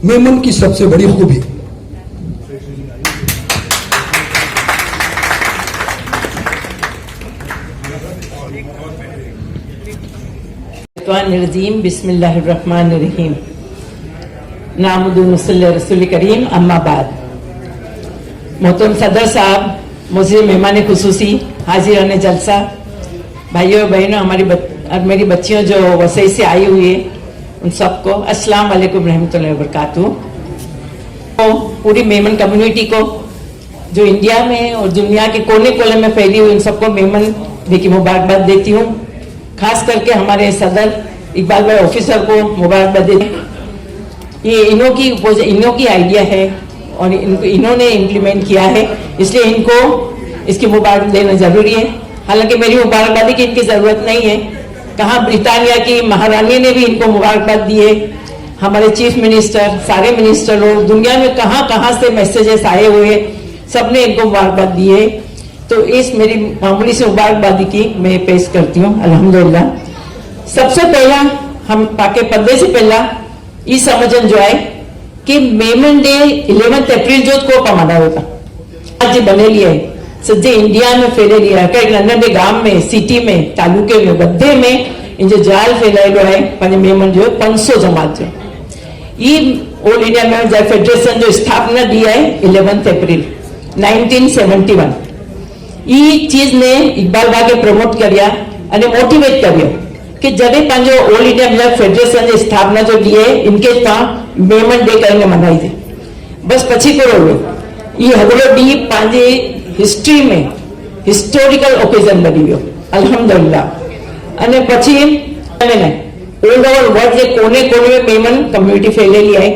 मेमन की सबसे बड़ी खूबी। रजीम बिस्मिल्लाहिर्रहमानिर्रहीम। नामुदु नसल्ली रसूल करीम, अम्मा बाद। मोहतरम सदर साहब, मुझे मेहमान खुसूसी, हाजिर ने जलसा, भाइयों बहनों, और मेरी बच्चियों जो वसई से आई हुई है, उन सबको अस्सलाम वालेकुम रहमतुल्लाहि व बरकातुहू। तो पूरी मेमन कम्युनिटी को जो इंडिया में और दुनिया के कोने कोने में फैली हुई, उन सबको मेमन डे की मुबारकबाद देती हूँ। खास करके हमारे सदर इकबाल भाई ऑफिसर को मुबारकबाद देती हूँ। ये इन्हों की आइडिया है और इन्होंने इम्प्लीमेंट किया है, इसलिए इनको इसकी मुबारक देना जरूरी है। हालांकि मेरी मुबारकबादी की इनकी जरूरत नहीं है। कहाँ ब्रिटानिया की महारानी ने भी इनको मुबारकबाद दी है, हमारे चीफ मिनिस्टर, सारे मिनिस्टर, और दुनिया में कहाँ कहाँ से मैसेजेस आए हुए हैं, सबने इनको मुबारकबाद दी है। तो इस मेरी मामूली से मुबारकबादी की मैं पेश करती हूँ अल्हम्दुलिल्लाह। सबसे पहला हम पाके पर्दे से पहला ये समझन जो है कि मेमन डे 11 अप्रैल जो को मना होता आज बने लिया है, सज्जे इंडिया में फैले लिया है। कई नंढे गांव में, सिटी में, तालुके में, बद्धे में इन जो जाल फैलायेलो है पंहिंजे मेमन जो 500 जमात जो ये ऑल इंडिया मेमन जाल फेडरेशन जो स्थापना दी है 11 अप्रैल 1971। ये चीज ने इकबाल भाई के प्रमोट करिया અને मोटिवेट करियो कि जॾहिं पंहिंजो ऑल इंडिया मेमन फेडरेशन जी स्थापना जो ॾींहुं आहे इनके तव्हां मेमन डे કરીને मनाइजे। बस पछी पूरो हुयो ये हगड़ो ॾींहुं पंहिंजे हिस्ट्री में हिस्टोरिकल ओकेजन बनी वियो अल्हम्दुलिल्लाह। અને પછી ऑल ओवर वर्ल्ड के कोने कोने में मेमन कम्युनिटी फैलेली है।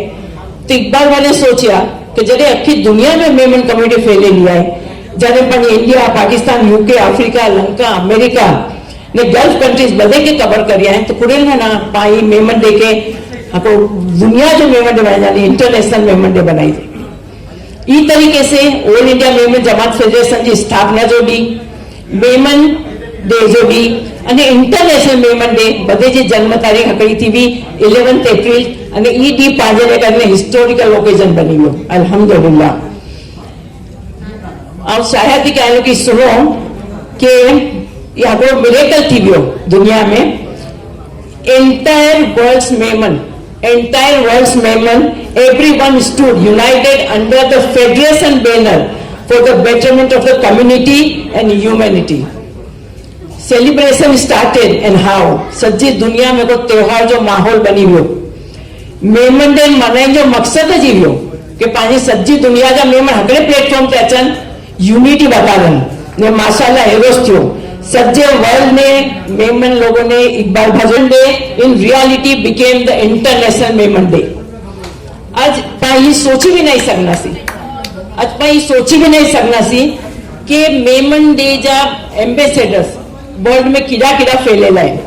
तो इकबाल भाई ने सोचा कि जॾहिं अखी दुनिया में मेमन कम्युनिटी फैलेली है, जॾहिं पंहिंजे India, Pakistan, UK, Africa, Lanka, America ने गल्फ कंट्रीज बधे के कवर करिया है, तो कुड़े ना पाई मेमन डे के आपको दुनिया जो मेमन डे बनाई जानी इंटरनेशनल मेमन डे बनाई थी। ई तरीके से ऑल इंडिया मेमन जमात फेडरेशन की स्थापना जो डी मेमन डे जो डी અને इंटरनेशनल मेमन डे बधे जी जन्म तारीख हकड़ी थी भी 11 अप्रैल અને ई डी पांजे करने हिस्टोरिकल ओकेजन बनी वियो अल्हम्दुलिल्लाह। और शायद ही कहलो कि सुनो कि ये हकड़ो मिरेकल थी वियो दुनिया में entire world's Memon entire world's Memon, everyone stood united under the Federation banner for the betterment of the community and humanity. Celebration started and how? सॼी दुनिया में को त्योहार जो माहौल बनी वियो। मेमन डे मनाइण जो मक़सद जी वियो कि पंहिंजी सॼी दुनिया जा मेमन हिकिड़े प्लेटफॉर्म ते अचनि, यूनिटी बतावनि ने माशाल्लाह अहिड़ो थियो। सज्जे वर्ल्ड ने मेमन लोगों ने इकबाल भजन day in reality became the international Memon day. आज पाई सोची भी नहीं सकना सी, आज पाई सोची भी नहीं सकना सी कि मेमन डे जा एम्बेसडर्स वर्ल्ड में किड़ा किड़ा फैलेला है।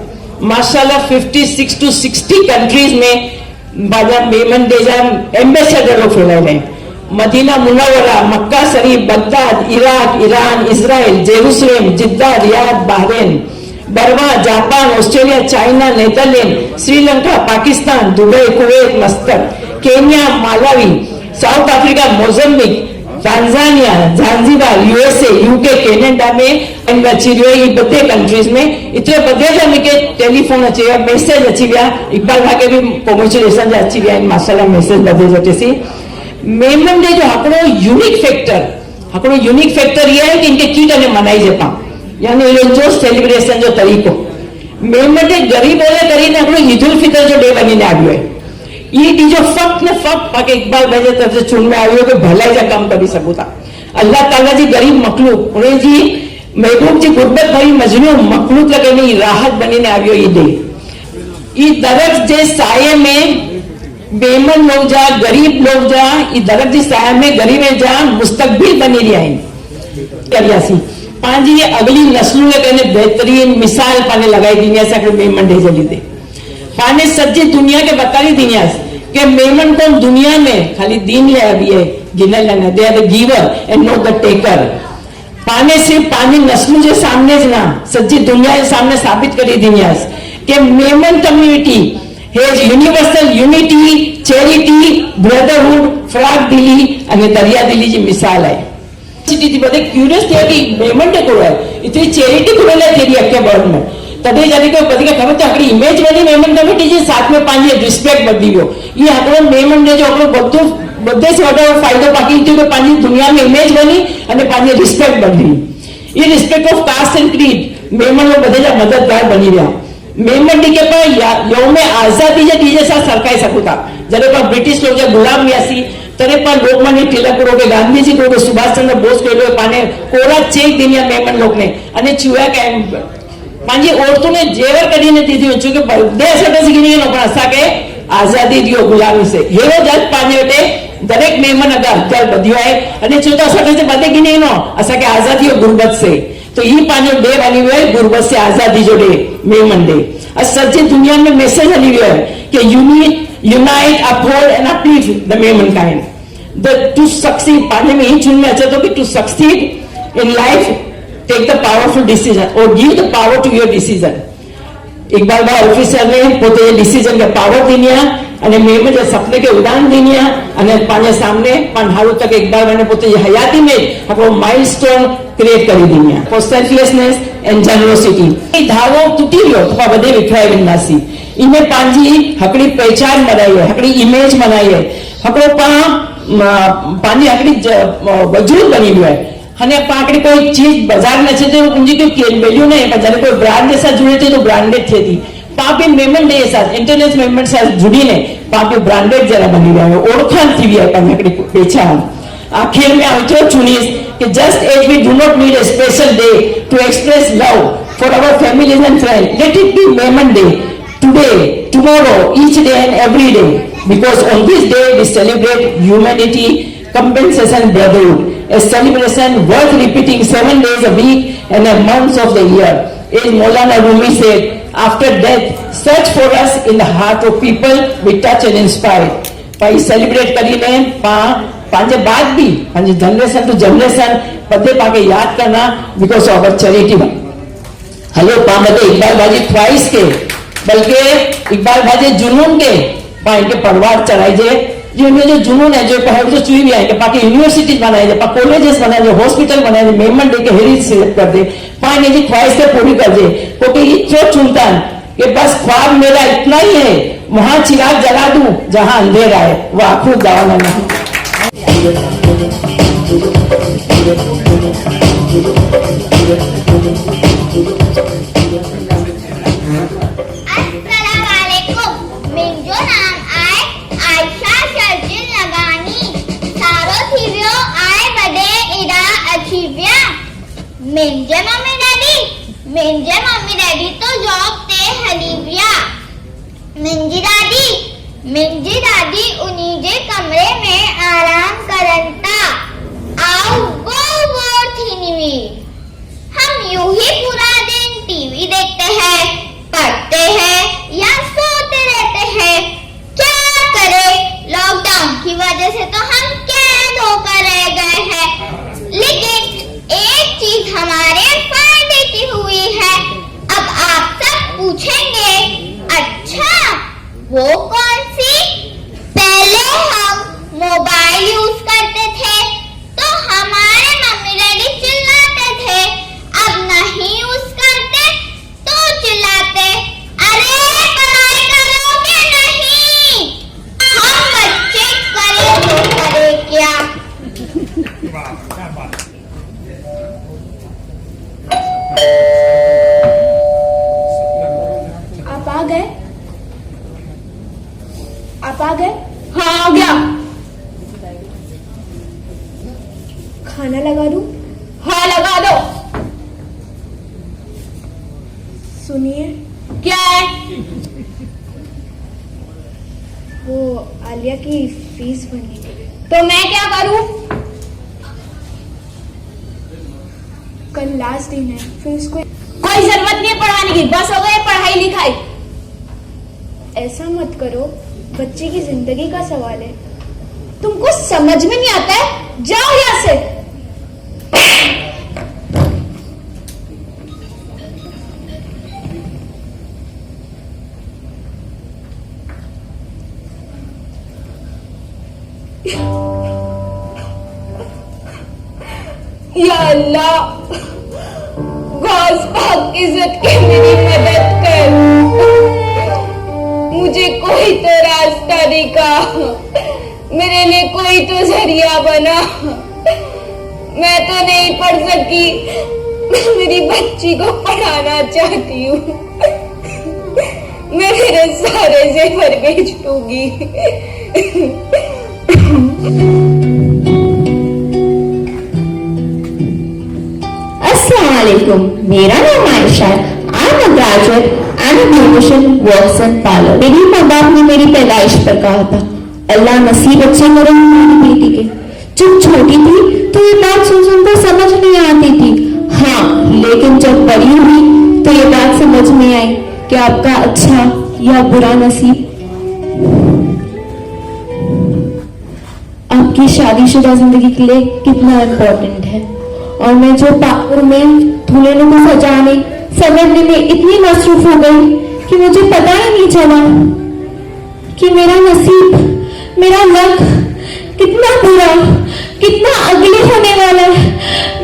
माशाल्लाह 56 to 60 कंट्रीज में बाजा मेमन डे जा एम्बेसडर लोग फैलाए हैं। मदीना मुनव्वरा, मक्का शरीफ, Baghdad, Iraq, Iran, Israel, Jerusalem, Jeddah, Riyadh, Bahrain, Burma, Japan, Australia, China, Netherland, Sri Lanka, Pakistan, Dubai, Kuwait, Muscat, Kenya, Malawi, South Africa, Mozambique, Tanzania, Zanzibar, USA, UK, Canada में अची वियो। ये बधे कंट्रीज में इतने बधे जा मूंखे टेलीफोन अची विया, मैसेज अची विया। इकबाल भाई के भी कॉन्ग्रेचुलेशन जा अची विया आहिनि माशाल्लाह मैसेज बधे जो ॾिसी। मेमन डे जो हिकिड़ो यूनिक फैक्टर ये है कि इनके की कने मनाइजे पां, यानी इन्हनि जो सेलिब्रेशन जो तरीक़ो। मेमन डे ग़रीबों जे करे हिकिड़ो ईद उल फितर जो डे बणीने आवियो आहे। ये ॾींहुं फ़क़्त न फ़क़्त पाके इकबाल भाई जे तरफ़ से चूंड में आयो कि भलाई जा कम करी सघूं था। अल्लाह ताला जी गरीब मखलूक उन्हें जी महबूब जी गुरबत भरी मजनू मखलूक लगे राहत बनीने आवियो ये डे। ये दरख्त जे साये में बेमन लोग जा, गरीब लोग जा, ये दरख्त जी साये में गरीब जा मुस्तकबिल बनी रही आहिनि। करियासी पंहिंजी ये अगली नस्लूं लगे बेहतरीन मिसाल पाने लगाई दींदासीं हिकिड़े मेमन डे जे लीधे। पाने सॼी दुनिया के बताई दींदासीं कि मेमन कौन दुनिया में खाली दीन लाइ बि आहे गिनल न, they are the giver and not the taker. पाने सिर्फ पानी नस्लूं जे सामने ज ना सॼी दुनिया के सामने साबित करी दींदासीं कि Memon community has universal unity, charity, brotherhood, frock दिली अने दरिया दिली जी मिसाल है। थी बड़े क्यूरियस थे कि मेमन डे को है इतनी चैरिटी को ले थी अखे वर्ल्ड में तदे जाने को बदी खबर तो आकड़ी इमेज बनी मेमन कम्युनिटी जे साथ में पांजी रिस्पेक्ट बदली वियो। ये आकड़ो मेमन डे जो आकड़ो बधो बधे से वडो फायदो बाकी थी कि पांजी दुनिया में इमेज बनी अने पांजी रिस्पेक्ट बदली। ये respect of caste and creed Memon लोग बधे जा मददगार बनी रहा। मेमन डी के पर यौम आजादी जे डीजे साथ सरकाई सकूं था। जरे पर ब्रिटिश लोग जे गुलाम हुआसी तरे पर लोकमान्य तिलक को के गांधी जी को सुभाष चंद्र बोस को पाने कोरा चेक दिनिया मेमन लोग ने अने छुआ के पांजी औरतों ने जेवर कढीने दीधी चूंकि बधे असां सिखी नो पण असां के आजादी दियो गुलामी से हेरो जज पांजे वटे दरेक मेमन अगर हथियार बधियो है अने छो तो असां के बधे गिने नो असां के आजादी और गुरबत से तो ये पांजो डे बनी हुए गुरबत से आजादी जो डे मेमन डे। आज सच्ची दुनिया में मैसेज हली हुआ है कि unite uphold and uplift the Memon kind the to succeed. पाने में ही चुन में अच्छा तो कि to succeed in life take the powerful decision और give the power to your decision. Iqbal भाई ऑफिसर ने पोते डिसीजन के पावर दीनिया अने मेमन जे सपने के उड़ान दीनिया अने पांजे सामने पंधारू तक इकबाल भाई ने पोते हयाती में हिकिड़ो माइलस्टोन क्रिएट करी दीनिया फॉर सेल्फलेसनेस एंड जनरोसिटी। धावो टूटी वियो तो बधे विखराई वेंदासीं। इने पांजी हिकिड़ी पहचान बनाई है, हिकिड़ी इमेज बनाई है, हिकिड़ो पांजी हिकिड़ी वजूद बनी वियो है। हने पाकड़ी कोई चीज बाजार में अच्छे तो उनकी कोई वैल्यू नहीं है जब कोई ब्रांड के साथ जुड़े थे तो ब्रांडेड थे थी पापे मेमन डे साथ इंटरनेशनल मेमन साथ जुड़ी ने पापे ब्रांडेड जरा बनी रहा है ओळखाण थी वी है पाकड़ी पहचान। आखिर में आउटो चुनीस कि just as we do not need a special day to express love for our families and friends let it be Memon day today tomorrow each day and every day because on this day we celebrate humanity compensation brotherhood, a celebration worth repeating 7 days a week and a month of the year. As Maulana Rumi said, after death, search for us in the heart of people we touch and inspire. Pi celebrate करीने पांचे बाद भी पांचे जनरेशन टू जनरेशन पदे पाके याद करना because of our charity. Hello पामते इकबाल भाजी ख्वाहिश के बल्कि इकबाल भाजी जुनून के पाई के परिवार चढ़ाई जे जो जुनून है जो पहले तो चुई भी आएंगे बाकी यूनिवर्सिटीज बनाए जाए कॉलेजेस बनाए जाए हॉस्पिटल बनाए जाए मेमन डे के हेरिटेज सिलेक्ट कर दे पानी जी ख्वाहिश से पूरी कर दे क्योंकि ये चो चुनता कि बस ख्वाब मेरा इतना ही है, वहां चिराग जला दूं जहां अंधेरा है। वो आखिर दावा नहीं। अस्सलामुअलैकुम। मिंजो नाम आए आयशा शर्जिन लगानी सारो थीवियो आए बडे इडा अचीव्या। मिंजे मम्मी डैडी तो जॉब ते हलीविया। मिंजी दादी उन्हीं जे कमरे में आराम करंता। आओ वो थी निवी। हम यूं ही पूरा दिन टीवी देखते हैं, पढ़ते हैं या सोते रहते हैं। क्या करें, लॉकडाउन की वजह से तो हम कैद होकर रह गए हैं। लेकिन एक चीज हमारे फायदे की हुई है। अब आप सब पूछेंगे, अच्छा वो कौन सी? पहले हम मोबाइल यूज करते थे तो हमारे मम्मी डैडी चिल्लाते थे, अब नहीं यूज करते तो चिल्लाते, अरे पढ़ाई करोगे नहीं। हम बच्चे करें तो करे क्या। आप आ गए? हाँ आ गया। खाना लगा दूं? हाँ लगा दो। सुनिए। क्या है? वो आलिया की फीस भरने के लिए। तो मैं क्या करूं? कल लास्ट दिन है, फिर उसको कोई जरूरत नहीं है पढ़ाने की, बस हो गए पढ़ाई लिखाई। ऐसा मत करो, बच्चे की जिंदगी का सवाल है। तुमको समझ में नहीं आता है? जाओ यहाँ से। या अल्लाह, गौस पाक की इज्जत के मेरी मदद कर। मुझे कोई तो रास्ता दिखा, मेरे लिए कोई तो जरिया बना। मैं तो नहीं पढ़ सकी, मैं मेरी बच्ची को पढ़ाना चाहती हूँ। मैं मेरे सारे जेवर बेच दूंगी। Assalamualaikum. मेरा नाम आयशा है। I am a graduate and beautician works in parlour. मेरी माँ बाप ने मेरी पैदाइश पर कहा था, अल्लाह नसीब अच्छे करे मेरी बेटी के। जब छोटी थी तो ये बात सुनकर समझ नहीं आती थी। हाँ, लेकिन जब बड़ी हुई तो ये बात समझ में आई कि आपका अच्छा या बुरा नसीब आपकी शादीशुदा जिंदगी के लिए कितना इम्पोर्टेंट है। और मैं जो पावर में दुल्हनों को सजाने सवरने में इतनी मसरूफ हो गई कि मुझे पता ही नहीं चला कि मेरा नसीब, मेरा लक कितना बुरा, कितना अगले होने वाला है।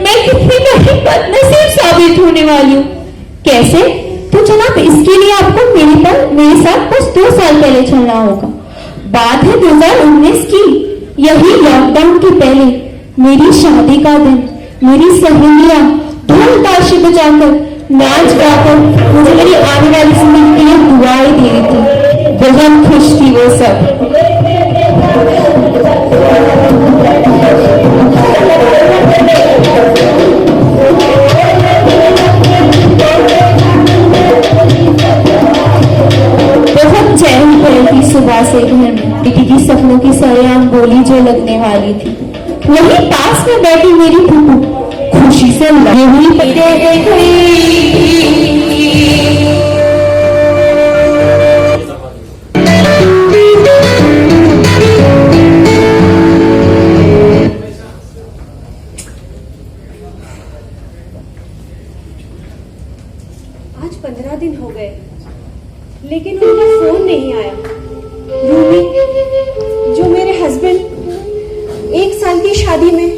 मैं कितनी बड़ी बदनसीब साबित होने वाली हूँ। कैसे? तो जनाब, इसके लिए आपको मेरे साथ बस 2 साल पहले चलना होगा। बात है 2019 की। यही लॉकडाउन के पहले मेरी शादी का दिन मेरी सहेलियां ढोल ताशे बजाकर नाच गाकर मुझे मेरी आने वाली जिंदगी के लिए दुआएं दे रही थी। बहुत खुश थी वो सब। बहुत चैन पड़ी थी सुबह से घर में। बेटी की सपनों की सरेआम बोली जो लगने वाली थी, वही पास में बैठी मेरी फूफू खुशी से लगी हुई आज 15 दिन हो गए, लेकिन उनका फोन नहीं आया। रूमी, जो मेरे हस्बैंड 1 साल की शादी में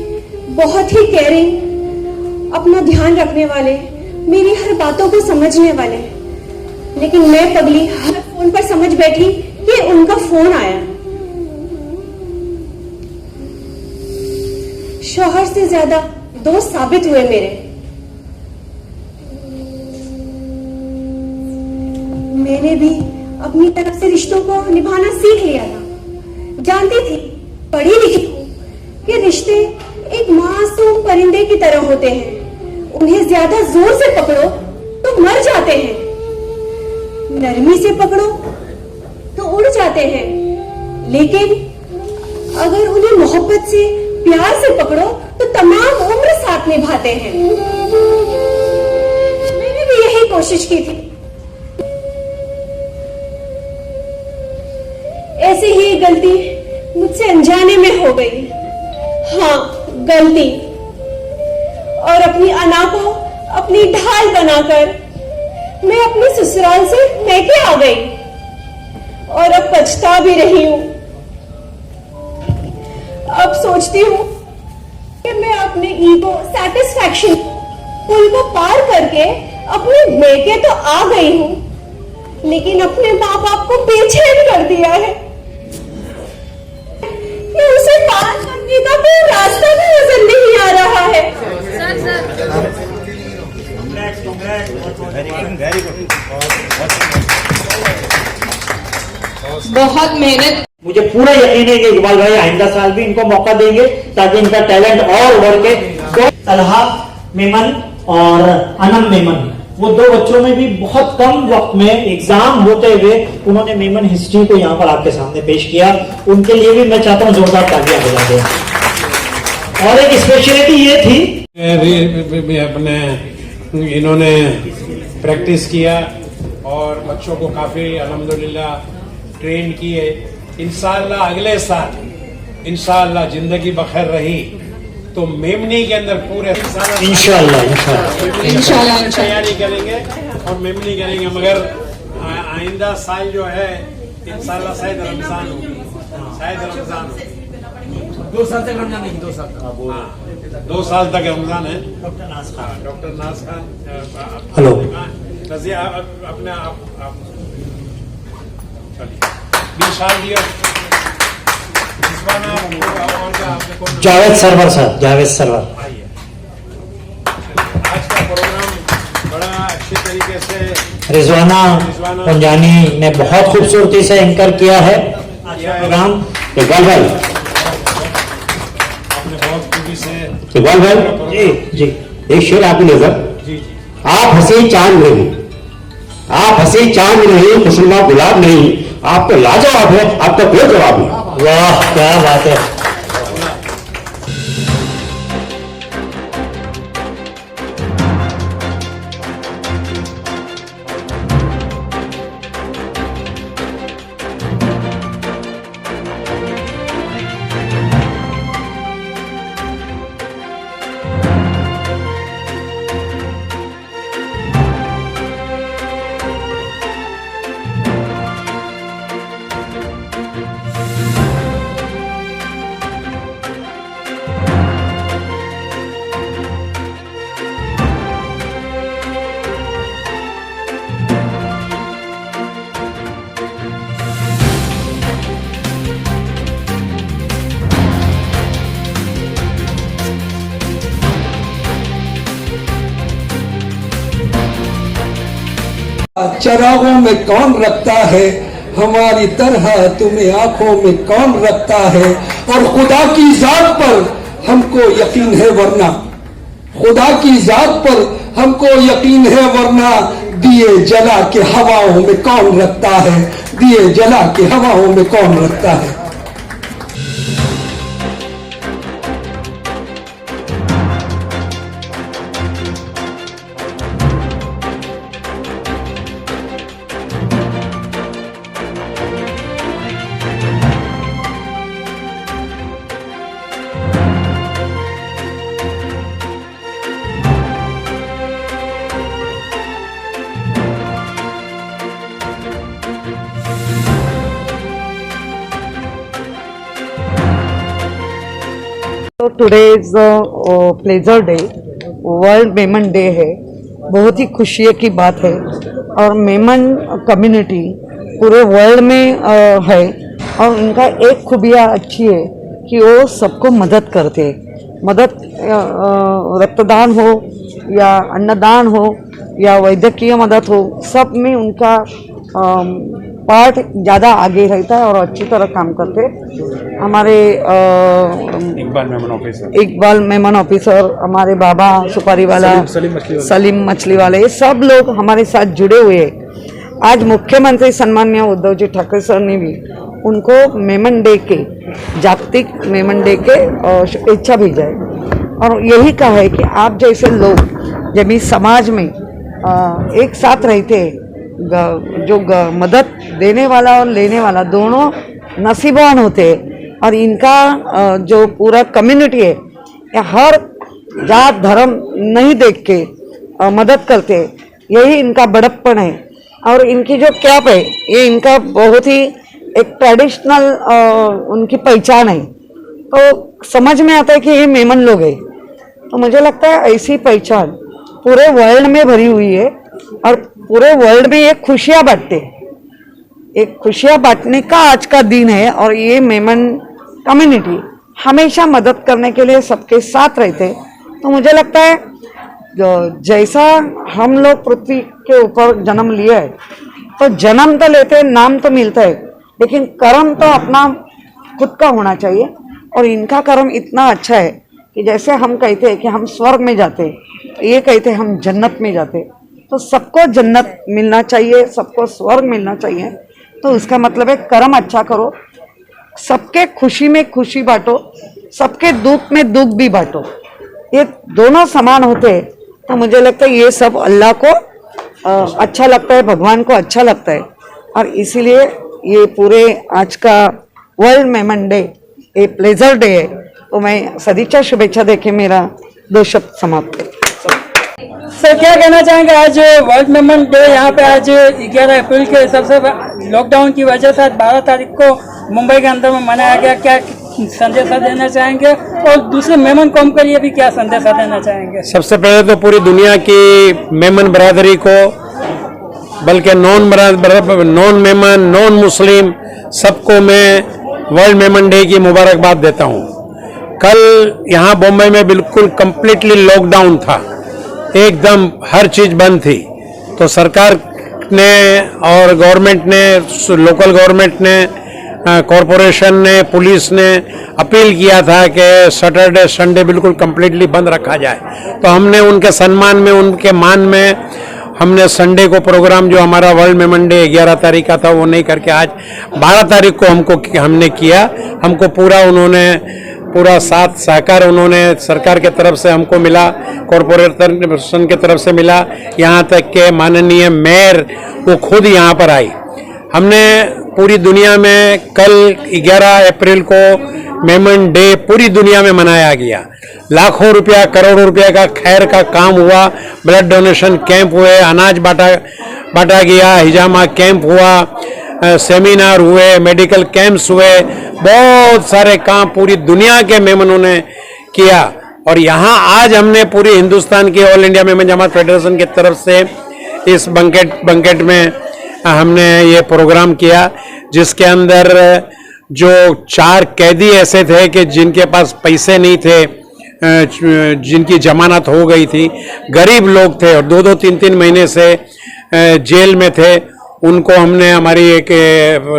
बहुत ही केयरिंग, अपना ध्यान रखने वाले, मेरी हर बातों को समझने वाले, लेकिन मैं पगली हर फोन पर समझ बैठी कि उनका फोन आया। शौहर से ज्यादा दोस्त साबित हुए मेरे। मैंने भी अपनी तरफ से रिश्तों को निभाना सीख लिया था। जानती थी, पढ़ी लिखी हूं कि रिश्ते एक मासूम परिंदे की तरह होते हैं। उन्हें ज्यादा जोर से पकड़ो तो मर जाते हैं, नरमी से पकड़ो तो उड़ जाते हैं, लेकिन अगर उन्हें मोहब्बत से प्यार से पकड़ो तो तमाम उम्र साथ निभाते हैं। मैंने भी यही कोशिश की थी। ऐसे ही गलती मुझसे अनजाने में हो गई। हाँ, गलती। और अपनी अना को अपनी ढाल बनाकर मैं अपने ससुराल से मैके आ गई और अब पछता भी रही हूं। अब सोचती हूँ कि मैं अपने ईगो सैटिस्फैक्शन पुल को पार करके अपने मैके तो आ गई हूँ, लेकिन अपने माँ बाप को बेचैन कर दिया है कि उसे पार करने का कोई रास्ता भी नजर नहीं आ रहा है। बहुत मेहनत। मुझे पूरा यकीन है कि इकबाल भाई आइंदा साल भी इनको मौका देंगे ताकि इनका टैलेंट और उभर के। तो तलहा मेमन और अनम मेमन, वो दो बच्चों में भी बहुत कम वक्त में एग्जाम होते हुए उन्होंने मेमन हिस्ट्री को यहाँ पर आपके सामने पेश किया। उनके लिए भी मैं चाहता हूँ जोरदार तालियां बजा दें। और एक स्पेशलिटी ये थी, अपने इन्होंने प्रैक्टिस किया और बच्चों को काफी अल्हम्दुलिल्लाह ट्रेन किए। इंशाअल्लाह अगले साल इंशाअल्लाह जिंदगी बखैर रही तो मेमनी के अंदर पूरे इंशाअल्लाह तैयारी करेंगे और मेमनी करेंगे। मगर आइंदा साल जो है इंशाअल्लाह शायद रमजान होगी, शायद रमजान हो। 2 साल तक रमजान नहीं, 2 साल हाँ, 2 साल तक रमजान है। डॉक्टर नाज खान, हेलो रजिया, अपने आप चलिए जावेद सरवर साहब, जावेद सरवर। आज का प्रोग्राम बड़ा अच्छे तरीके से रिजवाना पंजानी ने बहुत खूबसूरती से एंकर किया है प्रोग्राम। इकबाल भाई, आपने बहुत खूबी से। इकबाल भाई जी जी, एक शेर आपकी नजर। जी जी, आप हंसी चांद नहीं, आप हंसी चांद नहीं, खुशनुमा गुलाब नहीं, आप तो लाजवाब है, आप तो बेजवाब है। वाह क्या बात है। चरागों में कौन रखता है, हमारी तरह तुम्हें आंखों में कौन रखता है। और खुदा की जात पर हमको यकीन है वरना, खुदा की जात पर हमको यकीन है वरना, दिए जला के हवाओं में कौन रखता है, दिए जला के हवाओं में कौन रखता है। Today is pleasure day, world Memon day है। बहुत ही खुशी की बात है और मेमन कम्युनिटी पूरे वर्ल्ड में है और इनका एक खूबिया अच्छी है कि वो सबको मदद करते हैं। मदद रक्तदान हो या अन्नदान हो या वैद्यकीय मदद हो, सब में उनका पार्ट ज़्यादा आगे रहता है और अच्छी तरह काम करते हैं। हमारे इकबाल मेमन ऑफिसर, हमारे बाबा सुपारी वाला, सलीम मछली वाले, ये सब लोग हमारे साथ जुड़े हुए हैं। आज मुख्यमंत्री सम्माननीय उद्धव जी ठाकरे सर ने भी उनको मेमन डे के, जागतिक मेमन डे के शुभेच्छा भेजा है और यही कहा है कि आप जैसे लोग जब इस समाज में एक साथ रहते हैं, जो मदद देने वाला और लेने वाला दोनों नसीबान होते हैं और इनका जो पूरा कम्युनिटी है ये हर जात धर्म नहीं देख के मदद करते हैं, यही इनका बड़प्पन है। और इनकी जो कैप है ये इनका बहुत ही एक ट्रेडिशनल उनकी पहचान है, तो समझ में आता है कि ये मेमन लोग हैं। तो मुझे लगता है ऐसी पहचान पूरे वर्ल्ड में भरी हुई है और पूरे वर्ल्ड में ये खुशियाँ बांटते, एक खुशियाँ बांटने का आज का दिन है और ये मेमन कम्युनिटी हमेशा मदद करने के लिए सबके साथ रहते। तो मुझे लगता है जैसा हम लोग पृथ्वी के ऊपर जन्म लिया है, तो जन्म तो लेते हैं, नाम तो मिलता है, लेकिन कर्म तो अपना खुद का होना चाहिए। और इनका कर्म इतना अच्छा है कि जैसे हम कहते हैं कि हम स्वर्ग में जाते हैं, तो ये कहते हैं हम जन्नत में जाते। तो सबको जन्नत मिलना चाहिए, सबको स्वर्ग मिलना चाहिए। तो उसका मतलब है कर्म अच्छा करो, सबके खुशी में खुशी बांटो, सबके दुख में दुख भी बांटो, ये दोनों समान होते हैं। तो मुझे लगता है ये सब अल्लाह को अच्छा लगता है, भगवान को अच्छा लगता है और इसीलिए ये पूरे आज का वर्ल्ड मेमन डे ये प्लेजर डे है। तो मैं सदिच्छा शुभेच्छा देके मेरा 2 शब्द समाप्त है। सर क्या कहना चाहेंगे, आज वर्ल्ड मेमन डे यहाँ पे आज 11 अप्रैल के हिसाब से लॉकडाउन की वजह से आज 12 तारीख को मुंबई के अंदर में मनाया गया, क्या संदेश देना चाहेंगे और दूसरे मेमन कौम के लिए भी क्या संदेश देना चाहेंगे? सबसे पहले तो पूरी दुनिया की मेमन बरादरी को, बल्कि नॉन मेमन, नॉन मुस्लिम, सबको मैं वर्ल्ड मेमन डे की मुबारकबाद देता हूँ। कल यहाँ बॉम्बे में बिल्कुल कंप्लीटली लॉकडाउन था, एकदम हर चीज बंद थी। तो सरकार ने और गवर्नमेंट ने, लोकल गवर्नमेंट ने, कॉरपोरेशन ने, पुलिस ने अपील किया था कि सैटरडे संडे बिल्कुल कंप्लीटली बंद रखा जाए। तो हमने उनके सम्मान में, उनके मान में हमने संडे को प्रोग्राम जो हमारा वर्ल्ड मेमन डे 11 तारीख का था वो नहीं करके आज 12 तारीख को हमने किया। हमको पूरा साथ सहकार उन्होंने सरकार के तरफ से हमको मिला, कॉरपोरेशन के तरफ से मिला, यहाँ तक के माननीय मेयर वो खुद यहाँ पर आई। हमने पूरी दुनिया में कल 11 अप्रैल को मेमन डे पूरी दुनिया में मनाया गया। लाखों रुपया, करोड़ों रुपया का खैर का काम हुआ, ब्लड डोनेशन कैंप हुए, अनाज बांटा गया, हिजामा कैंप हुआ, सेमिनार हुए, मेडिकल कैंप्स हुए, बहुत सारे काम पूरी दुनिया के मेमनों ने किया। और यहाँ आज हमने पूरी हिंदुस्तान की ऑल इंडिया मेमन जमात फेडरेशन की तरफ से इस बंकेट में हमने ये प्रोग्राम किया, जिसके अंदर जो 4 कैदी ऐसे थे कि जिनके पास पैसे नहीं थे, जिनकी जमानत हो गई थी, गरीब लोग थे और 2-2, 3-3 महीने से जेल में थे, उनको हमने, हमारी एक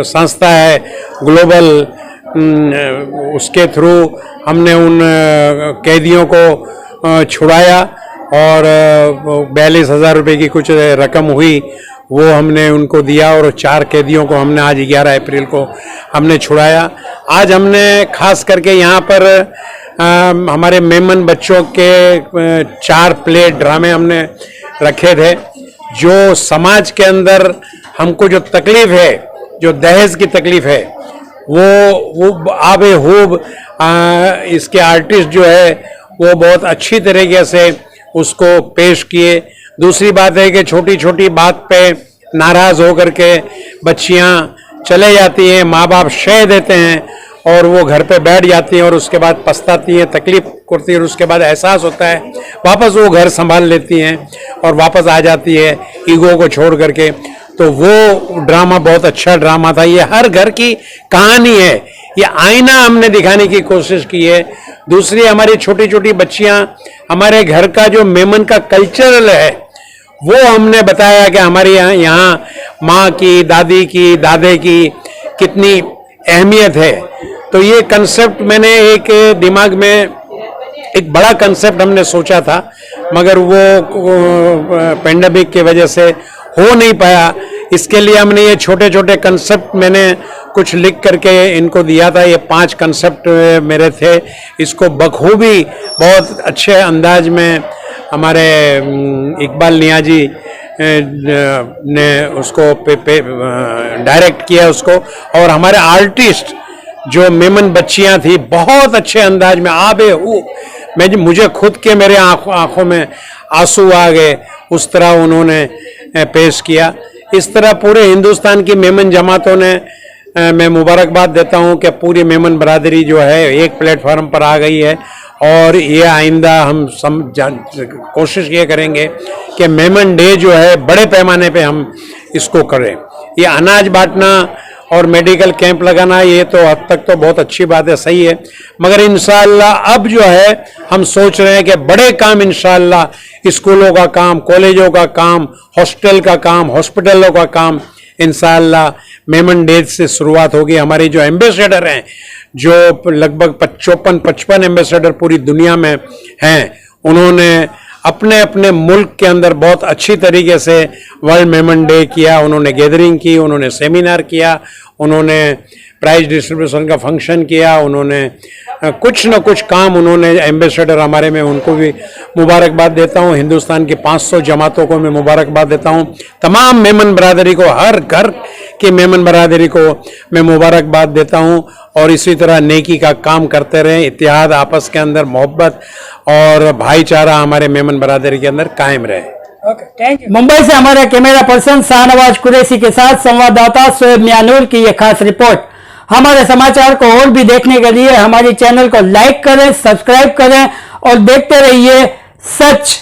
संस्था है ग्लोबल, उसके थ्रू हमने उन कैदियों को छुड़ाया और 42,000 रुपये की कुछ रकम हुई, वो हमने उनको दिया और 4 कैदियों को हमने आज 11 अप्रैल को हमने छुड़ाया। आज हमने खास करके यहाँ पर हमारे मेमन बच्चों के 4 प्ले ड्रामे हमने रखे थे। जो समाज के अंदर हमको जो तकलीफ है, जो दहेज की तकलीफ है, वो आबेहूब इसके आर्टिस्ट जो है वो बहुत अच्छी तरीके से उसको पेश किए। दूसरी बात है कि छोटी छोटी बात पे नाराज होकर के बच्चियां चले जाती हैं, माँ बाप शय देते हैं, और वो घर पे बैठ जाती हैं और उसके बाद पछताती हैं, तकलीफ करती है, और उसके बाद एहसास होता है, वापस वो घर संभाल लेती हैं और वापस आ जाती है ईगो को छोड़ करके। तो वो ड्रामा बहुत अच्छा ड्रामा था। ये हर घर की कहानी है, ये आईना हमने दिखाने की कोशिश की है। दूसरी, हमारी छोटी छोटी बच्चियां, हमारे घर का जो मेमन का कल्चरल है वो हमने बताया कि हमारे यहाँ माँ की, दादी की, दादे की कितनी अहमियत है। तो ये कंसेप्ट मैंने एक दिमाग में एक बड़ा कंसेप्ट हमने सोचा था, मगर वो पेंडेमिक की वजह से हो नहीं पाया। इसके लिए हमने ये छोटे छोटे कंसेप्ट मैंने कुछ लिख करके इनको दिया था। ये 5 कंसेप्ट मेरे थे। इसको बखूबी बहुत अच्छे अंदाज में हमारे इकबाल नियाजी ने उसको डायरेक्ट किया उसको, और हमारे आर्टिस्ट जो मेमन बच्चियां थी बहुत अच्छे अंदाज में मुझे खुद के मेरे आंखों में आंसू आ गए, उस तरह उन्होंने पेश किया। इस तरह पूरे हिंदुस्तान की मेमन जमातों ने मैं मुबारकबाद देता हूं कि पूरी मेमन बरादरी जो है एक प्लेटफॉर्म पर आ गई है। और ये आइंदा हम कोशिश ये करेंगे कि मेमन डे जो है बड़े पैमाने पे हम इसको करें। ये अनाज बांटना और मेडिकल कैंप लगाना, ये तो हद तक तो बहुत अच्छी बात है, सही है, मगर इंशाअल्लाह अब जो है हम सोच रहे हैं कि बड़े काम इंशाअल्लाह स्कूलों का काम, कॉलेजों का काम, हॉस्टल का काम, हॉस्पिटलों का काम इंशाअल्लाह मेमन डे से शुरुआत होगी। हमारे जो एम्बेसडर हैं, जो लगभग 54-55 एम्बेसडर पूरी दुनिया में हैं, उन्होंने अपने अपने मुल्क के अंदर बहुत अच्छी तरीके से वर्ल्ड मेमन डे किया। उन्होंने गैदरिंग की, उन्होंने सेमिनार किया, उन्होंने प्राइज डिस्ट्रीब्यूशन का फंक्शन किया, उन्होंने कुछ न कुछ काम उन्होंने एम्बेसडर हमारे में, उनको भी मुबारकबाद देता हूँ। हिंदुस्तान की 500 जमातों को मैं मुबारकबाद देता हूँ। तमाम मेमन बरादरी को, हर घर की मेमन बरादरी को मैं मुबारकबाद देता हूँ। और इसी तरह नेकी का काम करते रहें, इत्तेहाद, आपस के अंदर मोहब्बत और भाईचारा हमारे मेमन बरादरी के अंदर कायम रहे। Thank you. मुंबई से हमारे कैमरा पर्सन शाहनवाज कुरैशी के साथ संवाददाता शोएब मियानुर की यह खास रिपोर्ट। हमारे समाचार को और भी देखने के लिए हमारे चैनल को लाइक करें, सब्सक्राइब करें और देखते रहिए सच,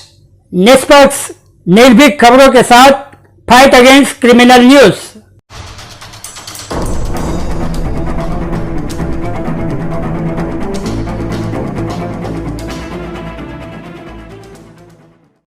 निष्पक्ष, निर्भीक खबरों के साथ फाइट अगेंस्ट क्रिमिनल न्यूज।